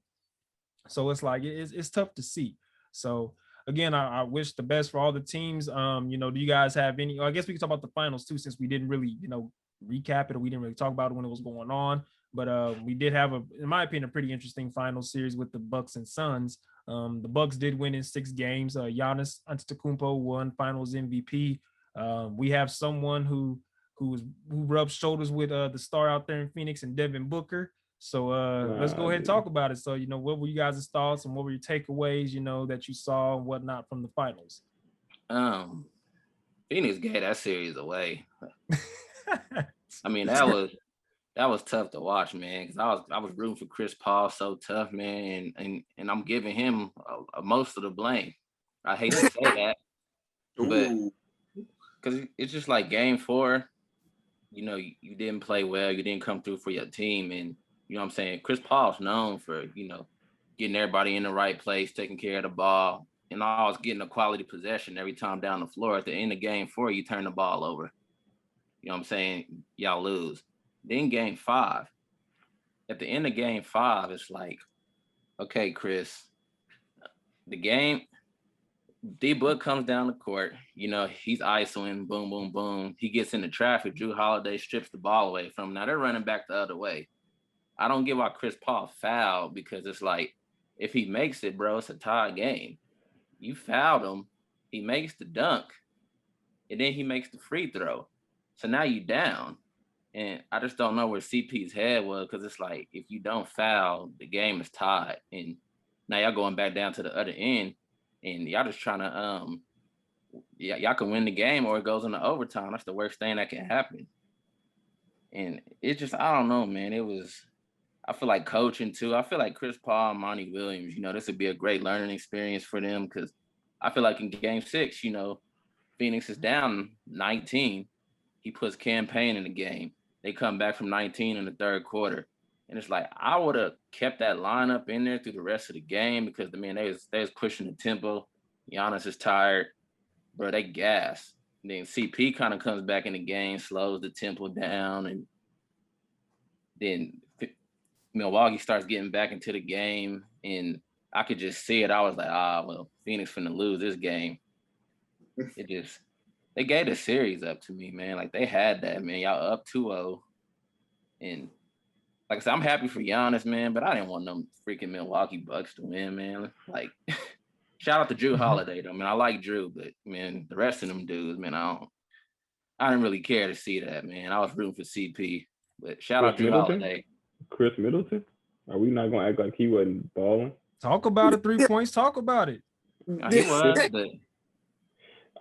So it's like, it's tough to see. So again, I wish the best for all the teams. Do you guys have any, I guess we can talk about the finals too, since we didn't really, recap it, or we didn't really talk about it when it was going on. But we did have in my opinion, a pretty interesting final series with the Bucks and Suns. The Bucks did win in 6 games. Giannis Antetokounmpo won Finals MVP. We have someone who rubs shoulders with the star out there in Phoenix, and Devin Booker. So let's go ahead and talk about it. So what were you guys' thoughts, and what were your takeaways? That you saw and whatnot from the finals. Phoenix gave that series away. I mean, that was tough to watch, man, because I was rooting for Chris Paul so tough, man, and I'm giving him most of the blame. I hate to say that, but because it's just like game 4, you didn't play well, you didn't come through for your team, and you know what I'm saying, Chris Paul's known for getting everybody in the right place, taking care of the ball, and always getting a quality possession every time down the floor. At the end of game 4, you turn the ball over. You know what I'm saying? Y'all lose. Then game 5. At the end of game 5, it's like, okay, Chris, the game, D-Book comes down the court. He's isoing, boom, boom, boom. He gets into traffic. Drew Holiday strips the ball away from him. Now they're running back the other way. I don't get why Chris Paul fouled, because it's like, if he makes it, bro, it's a tie game. You fouled him. He makes the dunk, and then he makes the free throw. So now you down. And I just don't know where CP's head was, because it's like, if you don't foul, the game is tied. And now y'all going back down to the other end, and y'all just trying to, y'all can win the game, or it goes into overtime. That's the worst thing that can happen. And it just, I don't know, man. I feel like coaching too. I feel like Chris Paul and Monty Williams, this would be a great learning experience for them, because I feel like in game 6, Phoenix is down 19. He puts Campaign in the game. They come back from 19 in the third quarter. And it's like, I would have kept that lineup in there through the rest of the game, because, they was pushing the tempo. Giannis is tired. bro, they gas. Then CP kind of comes back in the game, slows the tempo down, and then Milwaukee starts getting back into the game, and I could just see it. I was like, well, Phoenix finna lose this game. They gave the series up to me, man. Like, they had that, man. Y'all up 2-0. And like I said, I'm happy for Giannis, man, but I didn't want them freaking Milwaukee Bucks to win, man. Like, shout out to Drew Holiday, though, man. I like Drew, but, man, the rest of them dudes, man, I didn't really care to see that, man. I was rooting for CP, but shout out Drew Holiday. Chris Middleton? Are we not going to act like he wasn't balling? Talk about it, 3 points. Talk about it. He was, but...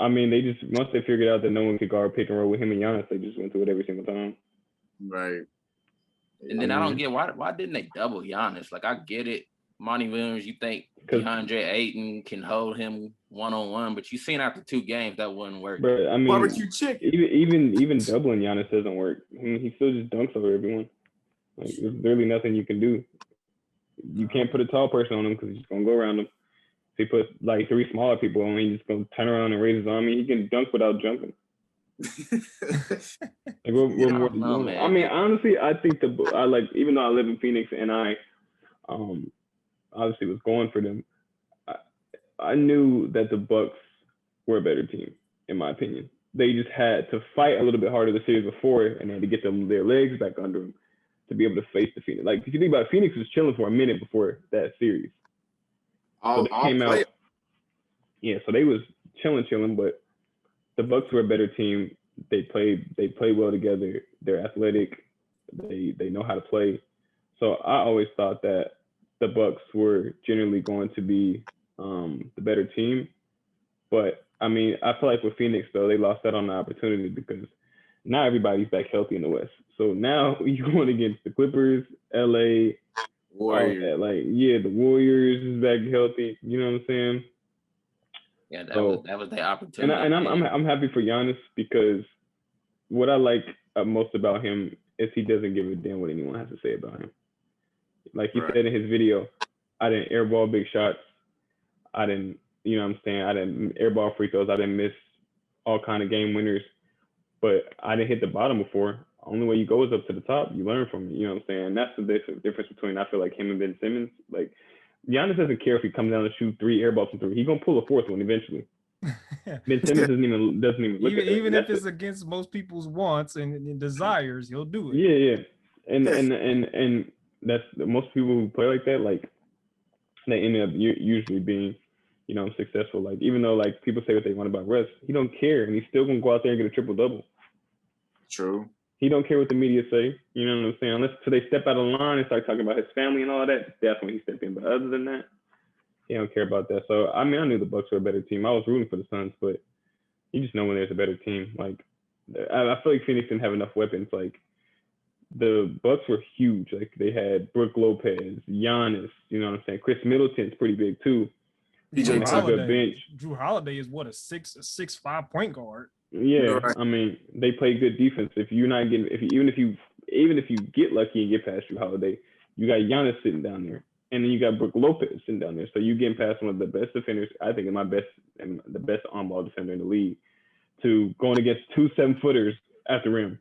I mean, they just, once they figured out that no one could guard pick and roll with him and Giannis, they just went through it every single time. Right. And then I don't get why didn't they double Giannis? Like, I get it. Monty Williams, you think DeAndre Ayton can hold him one-on-one, but you seen after 2 games that wouldn't work. But I mean, barbecue chicken. Even doubling Giannis doesn't work. I mean, he still just dunks over everyone. Like, there's really nothing you can do. You can't put a tall person on him because he's just gonna go around him. If he puts like 3 smaller people on him, he's just gonna turn around and raise his arm. I mean, he can dunk without jumping. Like, what more do you I mean, honestly, I think I like, even though I live in Phoenix and I obviously was going for them, I knew that the Bucks were a better team, in my opinion. They just had to fight a little bit harder the series before, and they had to get their legs back under them to be able to face the Phoenix. Like, if you think about it, Phoenix was chilling for a minute before that series. So they came out. Yeah, so they was chilling, but the Bucks were a better team. They played well together. They're athletic. They know how to play. So I always thought that the Bucks were generally going to be the better team. But I mean, I feel like with Phoenix though, they lost out on the opportunity because now everybody's back healthy in the West. So now you're going against the Clippers, LA, Warriors. The Warriors is back healthy. You know what I'm saying? Yeah, that was the opportunity. And I'm happy for Giannis because what I like most about him is he doesn't give a damn what anyone has to say about him. Like he said in his video, I didn't airball big shots. I didn't, you know what I'm saying? I didn't airball free throws. I didn't miss all kind of game winners. But I didn't hit the bottom before. Only way you go is up to the top. You learn from it. You know what I'm saying? And that's the difference between, I feel like, him and Ben Simmons. Like, Giannis doesn't care if he comes down to shoot 3 airballs from 3. He's gonna pull a 4th one eventually. Ben Simmons doesn't even look at it. Even if it's against most people's wants and desires, he'll do it. Yeah. And that's most people who play like that, like they end up usually being, you know, successful. Like, even though like people say what they want about Russ, he don't care, and he's still gonna go out there and get a triple double. True. He don't care what the media say. You know what I'm saying? Unless they step out of line and start talking about his family and all that, that's when he stepped in. But other than that, he don't care about that. So I mean, I knew the Bucks were a better team. I was rooting for the Suns, but you just know when there's a better team. Like, I feel like Phoenix didn't have enough weapons. Like, the Bucks were huge. Like, they had Brook Lopez, Giannis. You know what I'm saying? Chris Middleton's pretty big too. Drew Holiday is what, a 6'5" point guard. Yeah, right. I mean, they play good defense. If you're not getting, even if you get lucky and get past Drew Holiday, you got Giannis sitting down there, and then you got Brook Lopez sitting down there. So you getting past one of the best defenders, I think, the best on-ball defender in the league, to going against 2 7-footers at the rim.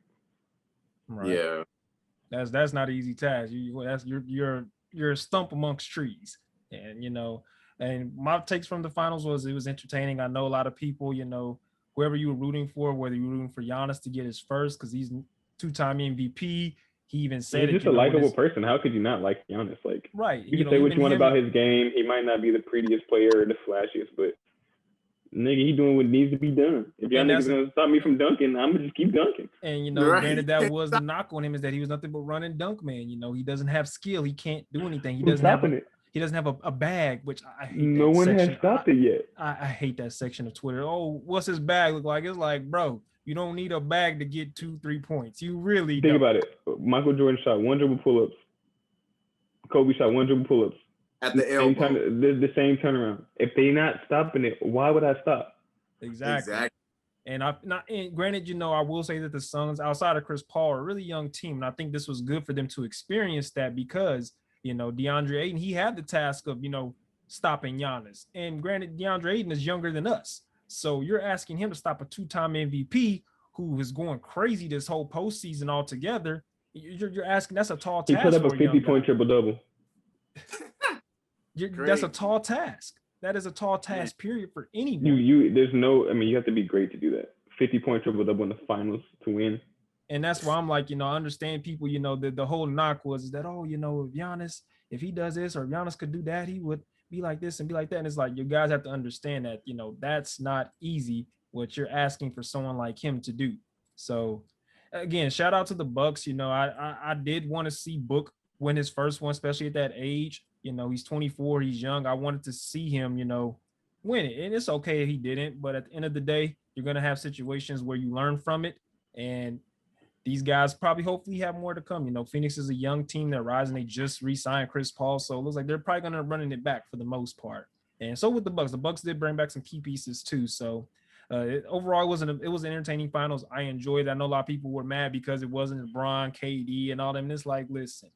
Right. Yeah, that's not an easy task. You're a stump amongst trees, and you know. And my takes from the finals was it was entertaining. I know a lot of people, you know, whoever you were rooting for, whether you were rooting for Giannis to get his first because he's 2-time MVP. He even said he's just a likable person. How could you not like Giannis? Like, right? You can say what you want about his game. He might not be the prettiest player or the flashiest, but nigga, he doing what needs to be done. If y'all niggas gonna stop me from dunking, I'm gonna just keep dunking. And you know, granted, that was the knock on him, is that he was nothing but run and dunk man. You know, he doesn't have skill. He can't do anything. He doesn't have a bag, which I hate. No one has stopped it yet. I hate that section of Twitter. Oh, what's his bag look like? It's like, bro, you don't need a bag to get 2-3 points. You really think about it. Michael Jordan shot 1 dribble pull-ups. Kobe shot 1 dribble pull-ups. At the elbow. The same turnaround. If they not stopping it, why would I stop? Exactly. And granted, you know, I will say that the Suns, outside of Chris Paul, are a really young team, and I think this was good for them to experience that because, you know, DeAndre Ayton, he had the task of, you know, stopping Giannis. And granted, DeAndre Ayton is younger than us. So you're asking him to stop a 2-time MVP who is going crazy this whole postseason altogether. You're asking, that's a tall He put task up a for a young 50-point guy. triple-double. That's a tall task. That is a tall task, period, for anyone. You have to be great to do that. 50-point triple-double in the finals to win. And that's why I'm like, I understand people, the whole knock was that, if Giannis, if he does this or if Giannis could do that, he would be like this and be like that. And it's like, you guys have to understand that, that's not easy what you're asking for someone like him to do. So again, shout out to the Bucks. I did want to see Book win his first one, especially at that age. He's 24, he's young. I wanted to see him, win it. And it's okay if he didn't, but at the end of the day, you're going to have situations where you learn from it. And these guys probably hopefully have more to come. Phoenix is a young team. They're rising. They just re-signed Chris Paul. So it looks like they're probably going to running it back for the most part. And so with the Bucks. The Bucks did bring back some key pieces too. So overall, it was an entertaining finals. I enjoyed it. I know a lot of people were mad because it wasn't LeBron, KD, and all them. And it's like, listen,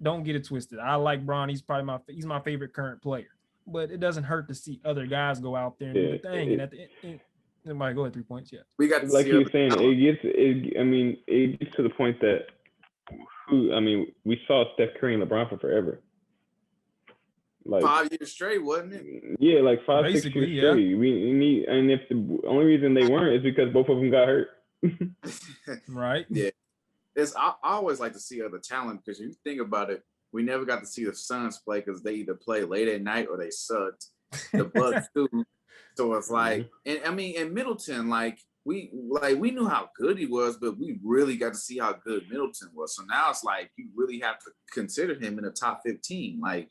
don't get it twisted. I like Bron. He's probably he's my favorite current player. But it doesn't hurt to see other guys go out there and do the thing. And at the end, everybody go at 3 points. Yeah, we got to like you were saying. It gets to the point that we saw Steph Curry and LeBron for forever. Like 5 years straight, wasn't it? Yeah, like 5-6 years straight. We need, and if the only reason they weren't is because both of them got hurt. Right. Yeah. I always like to see other talent because if you think about it, we never got to see the Suns play because they either play late at night or they sucked. The Bucks too. So it's like, and Middleton, we knew how good he was, but we really got to see how good Middleton was. So now it's like you really have to consider him in the top 15,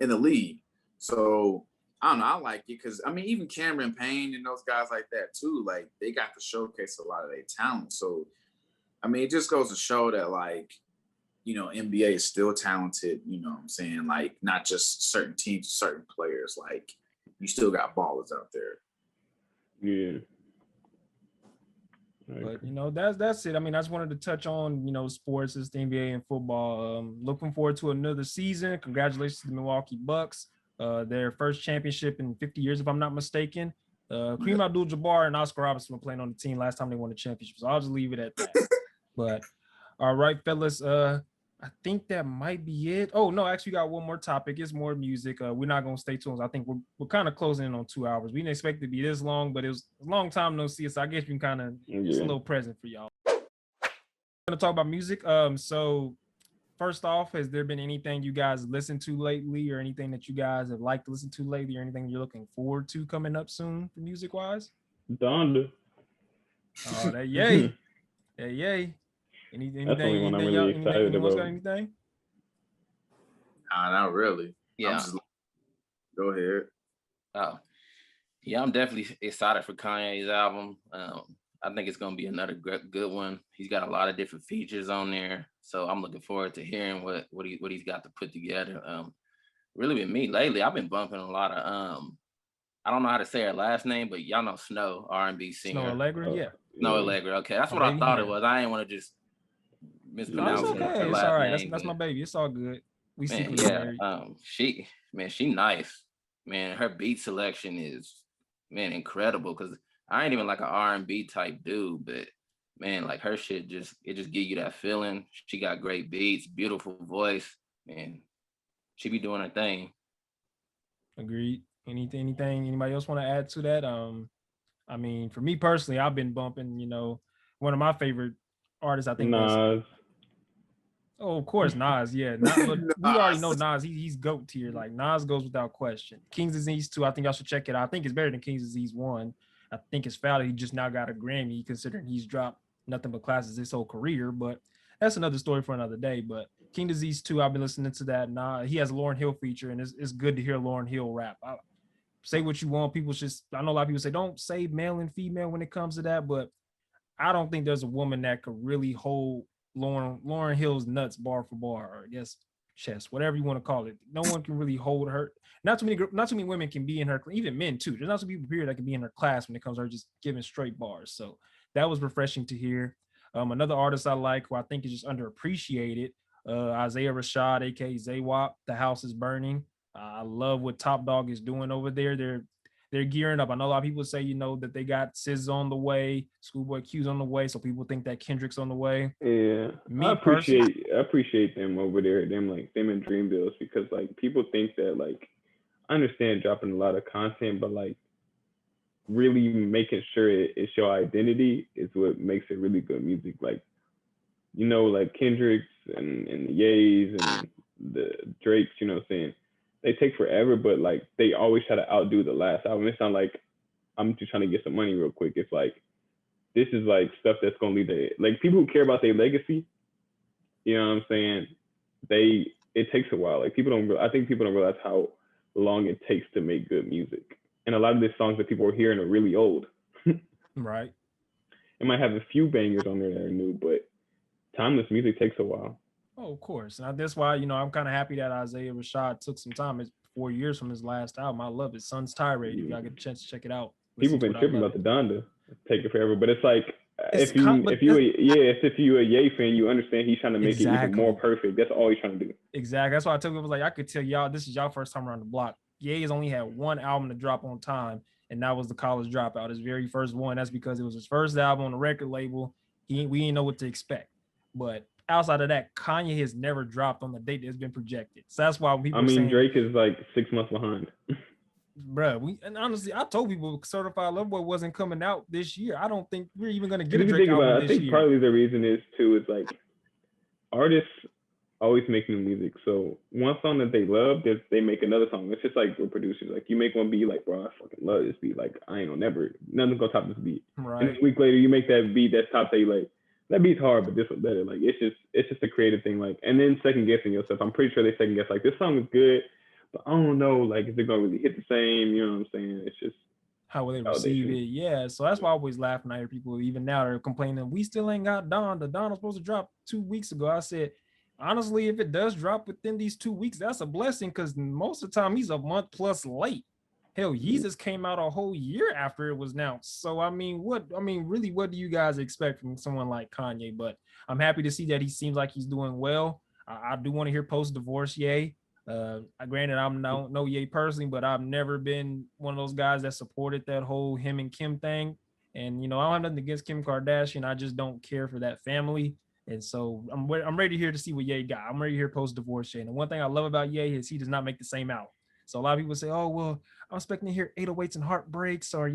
in the league. So I don't know. I like it because even Cameron Payne and those guys like that too. They got to showcase a lot of their talent. So it just goes to show that NBA is still talented. You know what I'm saying? Not just certain teams, certain players. You still got ballers out there. Yeah. But that's it. I just wanted to touch on sports, as the NBA and football. Looking forward to another season. Congratulations to the Milwaukee Bucks. Their first championship in 50 years, if I'm not mistaken. Kareem Abdul-Jabbar and Oscar Robertson were playing on the team last time they won the championship. So I'll just leave it at that. But all right, fellas. I think that might be it. Oh no, actually, we got one more topic. It's more music. We're not gonna stay too long. I think we're kind of closing in on 2 hours. We didn't expect it to be this long, but it was a long time no see. So I guess we can kind of just a little present for y'all. I'm gonna talk about music. So first off, has there been anything you guys listened to lately, or anything that you guys have liked to listen to lately, or anything you're looking forward to coming up soon, music wise? Donda. Oh, that yay, that yay. Anything? That's the only one I'm really excited about. Got anything? Nah, not really. Yeah. Go ahead. Oh, yeah. I'm definitely excited for Kanye's album. I think it's gonna be another good one. He's got a lot of different features on there, so I'm looking forward to hearing what he's got to put together. Really with me lately, I've been bumping a lot of I don't know how to say her last name, but y'all know Snow, R&B singer. Snow Allegra, yeah. Snow Allegra. Okay, that's what I thought it was. I didn't want to just mispronounce it. It's all right. That's my baby. It's all good. We see. She nice. Man, her beat selection is incredible because I ain't even like an R&B type dude, but man, her shit just give you that feeling. She got great beats, beautiful voice, and she be doing her thing. Agreed. Anything anybody else want to add to that? For me personally, I've been bumping, one of my favorite artists, I think. Nas. Oh, of course, Nas. Yeah, we already know Nas. He's GOAT tier. Nas goes without question. King's Disease 2, I think y'all should check it out. I think it's better than King's Disease 1. I think it's foul that he just now got a Grammy, considering he's dropped nothing but classics his whole career. But that's another story for another day. But King Disease 2, I've been listening to that. He has a Lauryn Hill feature, and it's good to hear Lauryn Hill rap. Say what you want. I know a lot of people say don't say male and female when it comes to that, but I don't think there's a woman that could really hold Lauryn Hill's nuts bar for bar, or I guess chest, whatever you want to call it. No one can really hold her. Not too many women can be in her, even men too. There's not too many people here that can be in her class when it comes to her just giving straight bars. So that was refreshing to hear. Another artist I like, who I think is just underappreciated, Isaiah Rashad, aka Zaywap. The House is Burning. I love what Top Dog is doing over there. they're gearing up. I know a lot of people say, that they got SZA on the way, Schoolboy Q's on the way, so people think that Kendrick's on the way. Yeah, I appreciate them over there, them in Dreamville's, because like people think that like I understand dropping a lot of content, but like really making sure it's your identity is what makes it really good music. Like like Kendrick's and the Ye's and the Drake's, you know what I'm saying? They take forever, but like they always try to outdo the last album. It's not like I'm just trying to get some money real quick. It's like this is like stuff that's gonna lead to like people who care about their legacy. You know what I'm saying? It takes a while. Like I think people don't realize how long it takes to make good music. And a lot of these songs that people are hearing are really old. Right. It might have a few bangers on there that are new, but timeless music takes a while. Oh, of course. Now that's why, I'm kind of happy that Isaiah Rashad took some time. It's 4 years from his last album. I love it. Sun's Tirade. If y'all get a chance to check it out. People been tripping about the Donda. Take it forever, but it's like if you a Ye fan, you understand he's trying to make it even more perfect. That's all he's trying to do. Exactly. That's why I told people, like, I could tell y'all this is y'all first time around the block. Ye has only had one album to drop on time, and that was The College Dropout, his very first one. That's because it was his first album on the record label. We didn't know what to expect. But outside of that, Kanye has never dropped on the date that's been projected. So that's why people Drake is like 6 months behind. Bruh, and honestly, I told people Certified Lover Boy wasn't coming out this year. I don't think we're even gonna get a Drake album this year. I think partly the reason is too is like artists always make new music. So one song that they love, they make another song. It's just like with producers. Like you make one beat, like, bro, I fucking love this beat. Like I ain't gonna never nothing's gonna top this beat. Right. And then a week later, you make that beat that's top. They like that beat's hard, but this one's better. Like it's just a creative thing. Like and then second guessing yourself. I'm pretty sure they second guess like this song is good, but I don't know. Like is it gonna really hit the same? You know what I'm saying? It's just how will they receive it? Yeah. So that's why I always laugh when I hear people even now they're complaining we still ain't got Dawn. The Dawn was supposed to drop 2 weeks ago. I said. Honestly, if it does drop within these 2 weeks, that's a blessing because most of the time he's a month plus late. Hell, Yeezus came out a whole year after it was announced. So, really, what do you guys expect from someone like Kanye? But I'm happy to see that he seems like he's doing well. I do want to hear post-divorce Ye. Granted, I'm no Ye personally, but I've never been one of those guys that supported that whole him and Kim thing. And, I don't have nothing against Kim Kardashian. I just don't care for that family. And so I'm ready here to see what Ye got. I'm ready to hear post-divorce Ye. And the one thing I love about Ye is he does not make the same album. So a lot of people say, oh, well, I'm expecting to hear 808s and Heartbreaks or,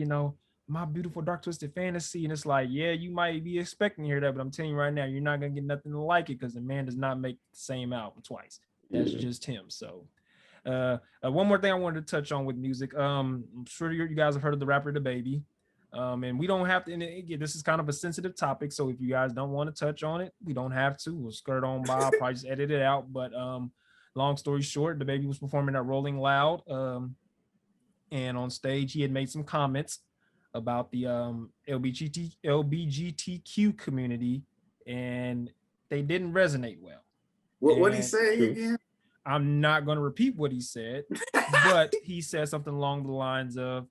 My Beautiful Dark Twisted Fantasy. And it's like, yeah, you might be expecting to hear that, but I'm telling you right now, you're not going to get nothing like it because the man does not make the same album twice. That's just him. So one more thing I wanted to touch on with music. I'm sure you guys have heard of the rapper DaBaby. And we don't have to, and again, this is kind of a sensitive topic. So if you guys don't want to touch on it, we don't have to. We'll skirt on by, I'll probably just edit it out. But long story short, DaBaby was performing at Rolling Loud. And on stage, he had made some comments about the LGBTQ community, and they didn't resonate well. What did he say again? I'm not going to repeat what he said, but he said something along the lines of,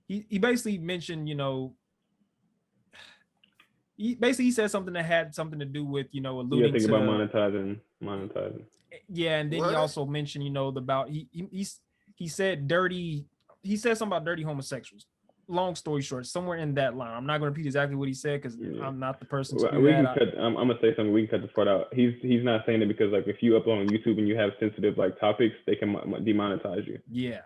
he basically mentioned, he said something that had something to do with, alluding think to about monetizing. Yeah, and then he also mentioned, about he said dirty. He said something about dirty homosexuals. Long story short, somewhere in that line. I'm not going to repeat exactly what he said because I'm not the person to do that. I'm gonna say something. We can cut this part out. He's not saying it because like if you upload on YouTube and you have sensitive like topics, they can demonetize you. Yeah.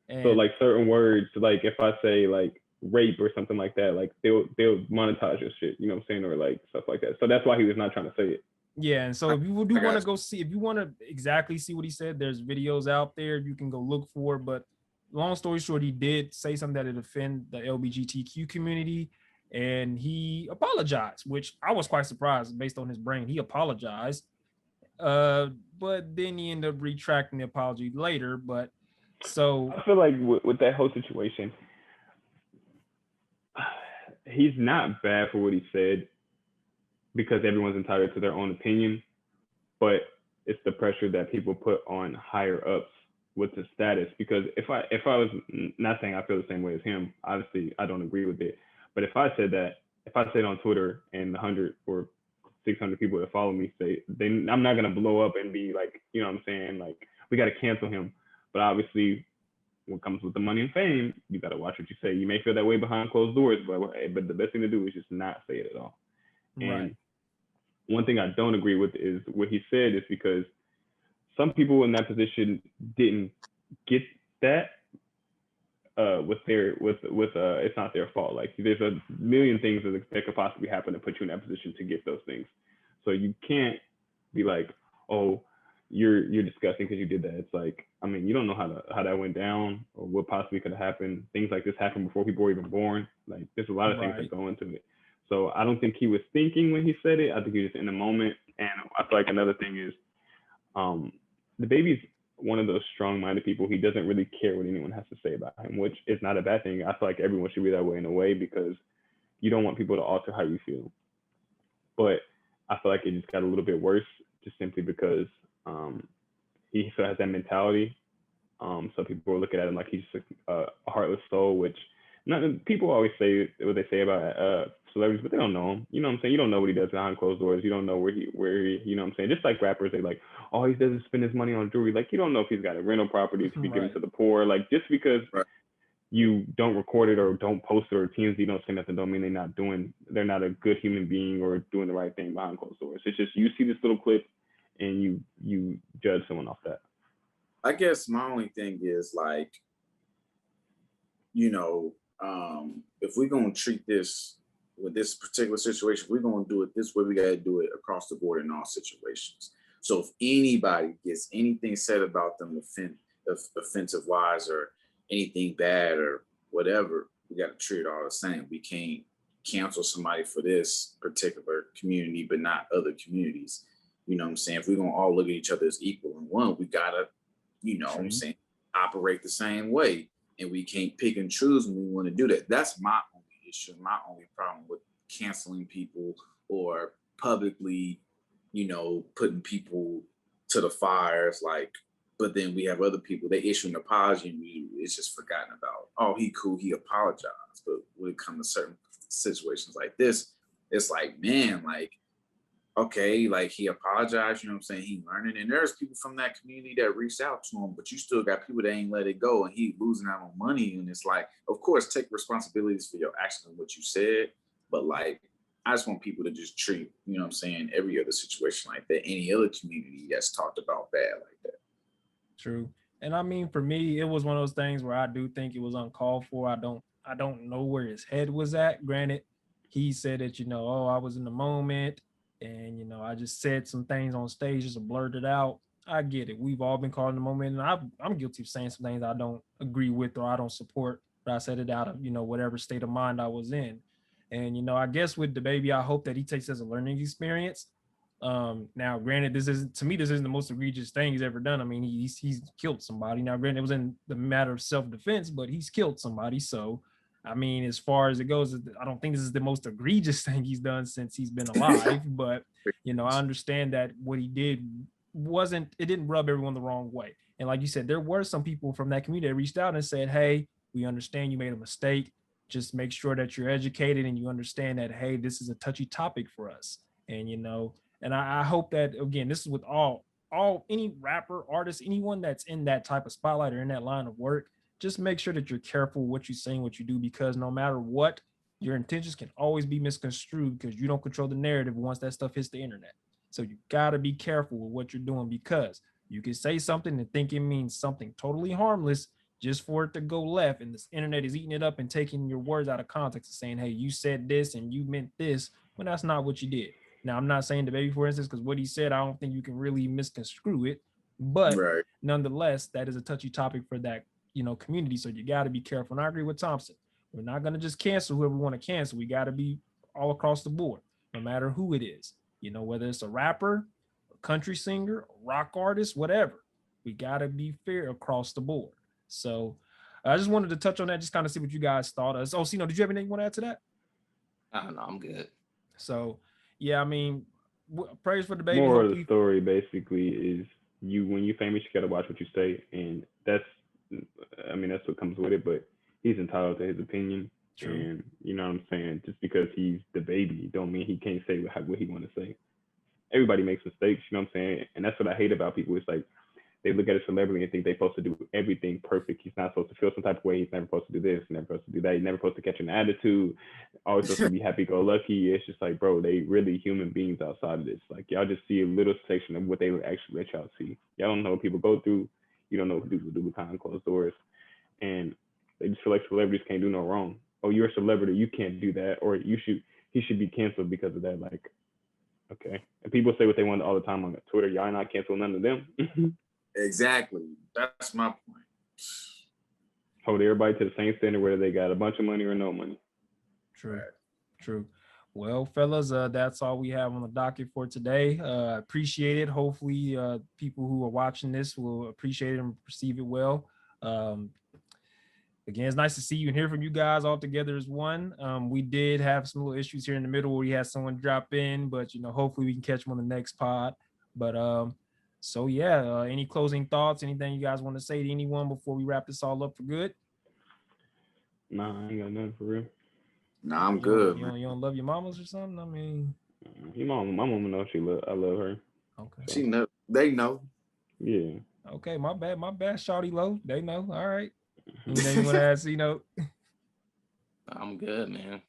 And so like certain words, like if I say like rape or something like that, like they'll monetize your shit, you know what I'm saying, or like stuff like that. So that's why he was not trying to say it. Yeah, and so if you do want to go see, if you want to exactly see what he said, there's videos out there you can go look for. But long story short, he did say something that would offend the LGBTQ community, and he apologized, which I was quite surprised based on his brain. He apologized, but then he ended up retracting the apology later. But so I feel like with that whole situation, he's not bad for what he said because everyone's entitled to their own opinion, but it's the pressure that people put on higher ups with the status. Because if I was not saying I feel the same way as him, obviously I don't agree with it. But if I said on Twitter and 100 or 600 people that follow me say, then I'm not gonna blow up and be like, you know what I'm saying, like we got to cancel him. But obviously, what comes with the money and fame, you got to watch what you say. You may feel that way behind closed doors, but the best thing to do is just not say it at all. Right. And one thing I don't agree with is what he said is because some people in that position didn't get that it's not their fault. Like there's a million things that could possibly happen to put you in that position to get those things. So you can't be like, oh, you're disgusting because you did that. It's like, I mean, you don't know how that went down or what possibly could have happened. Things like this happened before people were even born. Like there's a lot of things that go into it. So I don't think he was thinking when he said it. I think he was just in the moment. And I feel like another thing is, DaBaby's one of those strong-minded people. He doesn't really care what anyone has to say about him, which is not a bad thing. I feel like everyone should be that way in a way because you don't want people to alter how you feel. But I feel like it just got a little bit worse just simply because he still has that mentality. So people are looking at him like he's a heartless soul, which people always say what they say about celebrities, but they don't know him. You know what I'm saying? You don't know what he does behind closed doors. You don't know where he you know what I'm saying? Just like rappers, they like, all he does is spend his money on jewelry. Like you don't know if he's got a rental property to be given to the poor. Like just because you don't record it or don't post it or TMZ don't say nothing don't mean they're not a good human being or doing the right thing behind closed doors. It's just you see this little clip and you judge someone off that. I guess my only thing is like, you know, if we're gonna treat this with this particular situation, we're gonna do it this way, we gotta do it across the board in all situations. So if anybody gets anything said about them offensive wise or anything bad or whatever, we gotta treat it all the same. We can't cancel somebody for this particular community, but not other communities. You know what I'm saying? If we're gonna all look at each other as equal and one, we gotta, you know what I'm saying, operate the same way. And we can't pick and choose when we want to do that. That's my only issue, my only problem with canceling people or publicly, you know, putting people to the fires. Like, but then we have other people, they issue an apology and it's just forgotten about. Oh, he cool, he apologized. But when it comes to certain situations like this, it's like, man, like, okay, like he apologized, you know what I'm saying? He learning. And there's people from that community that reached out to him, but you still got people that ain't let it go and he losing out on money. And it's like, of course, take responsibilities for your actions and what you said. But like, I just want people to just treat, you know what I'm saying, every other situation like that, any other community that's talked about bad like that. True. And I mean, for me, it was one of those things where I do think it was uncalled for. I don't know where his head was at. Granted, he said that, you know, oh, I was in the moment. And, you know, I just said some things on stage, just blurted out. I get it. We've all been caught in the moment. And I'm guilty of saying some things I don't agree with or I don't support. But I said it out of, you know, whatever state of mind I was in. And, you know, I guess with DaBaby, I hope that he takes it as a learning experience. Now, granted, this isn't the most egregious thing he's ever done. I mean, he's killed somebody. Now, granted, it was in the matter of self-defense, but he's killed somebody. So, I mean, as far as it goes, I don't think this is the most egregious thing he's done since he's been alive. But, you know, I understand that what he did didn't rub everyone the wrong way. And like you said, there were some people from that community that reached out and said, hey, we understand you made a mistake. Just make sure that you're educated and you understand that, hey, this is a touchy topic for us. And, you know, and I hope that, again, this is with any rapper, artist, anyone that's in that type of spotlight or in that line of work, just make sure that you're careful what you say and what you do, because no matter what, your intentions can always be misconstrued because you don't control the narrative once that stuff hits the internet. So you got to be careful with what you're doing, because you can say something and think it means something totally harmless just for it to go left, and this internet is eating it up and taking your words out of context and saying, hey, you said this and you meant this, when that's not what you did. Now, I'm not saying DaBaby, for instance, because what he said, I don't think you can really misconstrue it, but nonetheless, that is a touchy topic for that, you know, community. So you got to be careful. And I agree with Thompson. We're not going to just cancel whoever we want to cancel. We got to be all across the board, no matter who it is, you know, whether it's a rapper, a country singer, a rock artist, whatever. We got to be fair across the board. So I just wanted to touch on that, just kind of see what you guys thought. Oh, Cino, did you have anything you want to add to that? I don't know. I'm good. So, yeah, I mean, praise for DaBaby. More of the story basically is when you famous, you got to watch what you say. And that's what comes with it. But he's entitled to his opinion. True. And you know what I'm saying? Just because he's DaBaby don't mean he can't say what he want to say. Everybody makes mistakes, you know what I'm saying? And that's what I hate about people. It's like, they look at a celebrity and think they're supposed to do everything perfect. He's not supposed to feel some type of way. He's never supposed to do this, never supposed to do that. He's never supposed to catch an attitude. Always supposed to be happy-go-lucky. It's just like, bro, they really human beings outside of this. Like, y'all just see a little section of what they would actually let y'all see. Y'all don't know what people go through. You don't know what people do behind closed doors. And they just feel like celebrities can't do no wrong. Oh, you're a celebrity, you can't do that, or he should be canceled because of that. Like, okay. And people say what they want all the time on Twitter. Y'all not canceling none of them. Exactly. That's my point. Hold everybody to the same standard, whether they got a bunch of money or no money. True. Well, fellas, that's all we have on the docket for today. Appreciate it. Hopefully, people who are watching this will appreciate it and perceive it well. Again, it's nice to see you and hear from you guys all together as one. We did have some little issues here in the middle where we had someone drop in, but hopefully we can catch them on the next pod. But so yeah, any closing thoughts? Anything you guys want to say to anyone before we wrap this all up for good? Nah, I ain't got nothing for real. Nah, I'm good. You don't love your mamas or something? I mean, my mama knows I love her. Okay. She know. They know. Yeah. Okay, my bad, Shawty Low. They know. All right. Anything you want to ask, I'm good, man.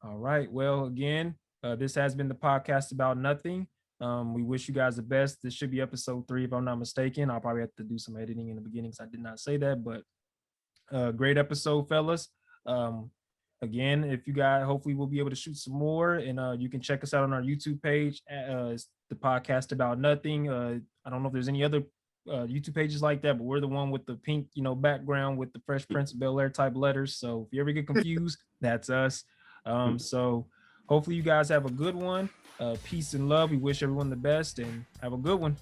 All right. Well, again, this has been the podcast about nothing. We wish you guys the best. This should be episode 3, if I'm not mistaken. I'll probably have to do some editing in the beginning because I did not say that, but great episode, fellas. Again, if you guys, hopefully we'll be able to shoot some more, and you can check us out on our YouTube page. It's the podcast about nothing. I don't know if there's any other YouTube pages like that, but we're the one with the pink, background with the Fresh Prince of Bel-Air type letters. So if you ever get confused, that's us. So hopefully you guys have a good one. Peace and love. We wish everyone the best and have a good one.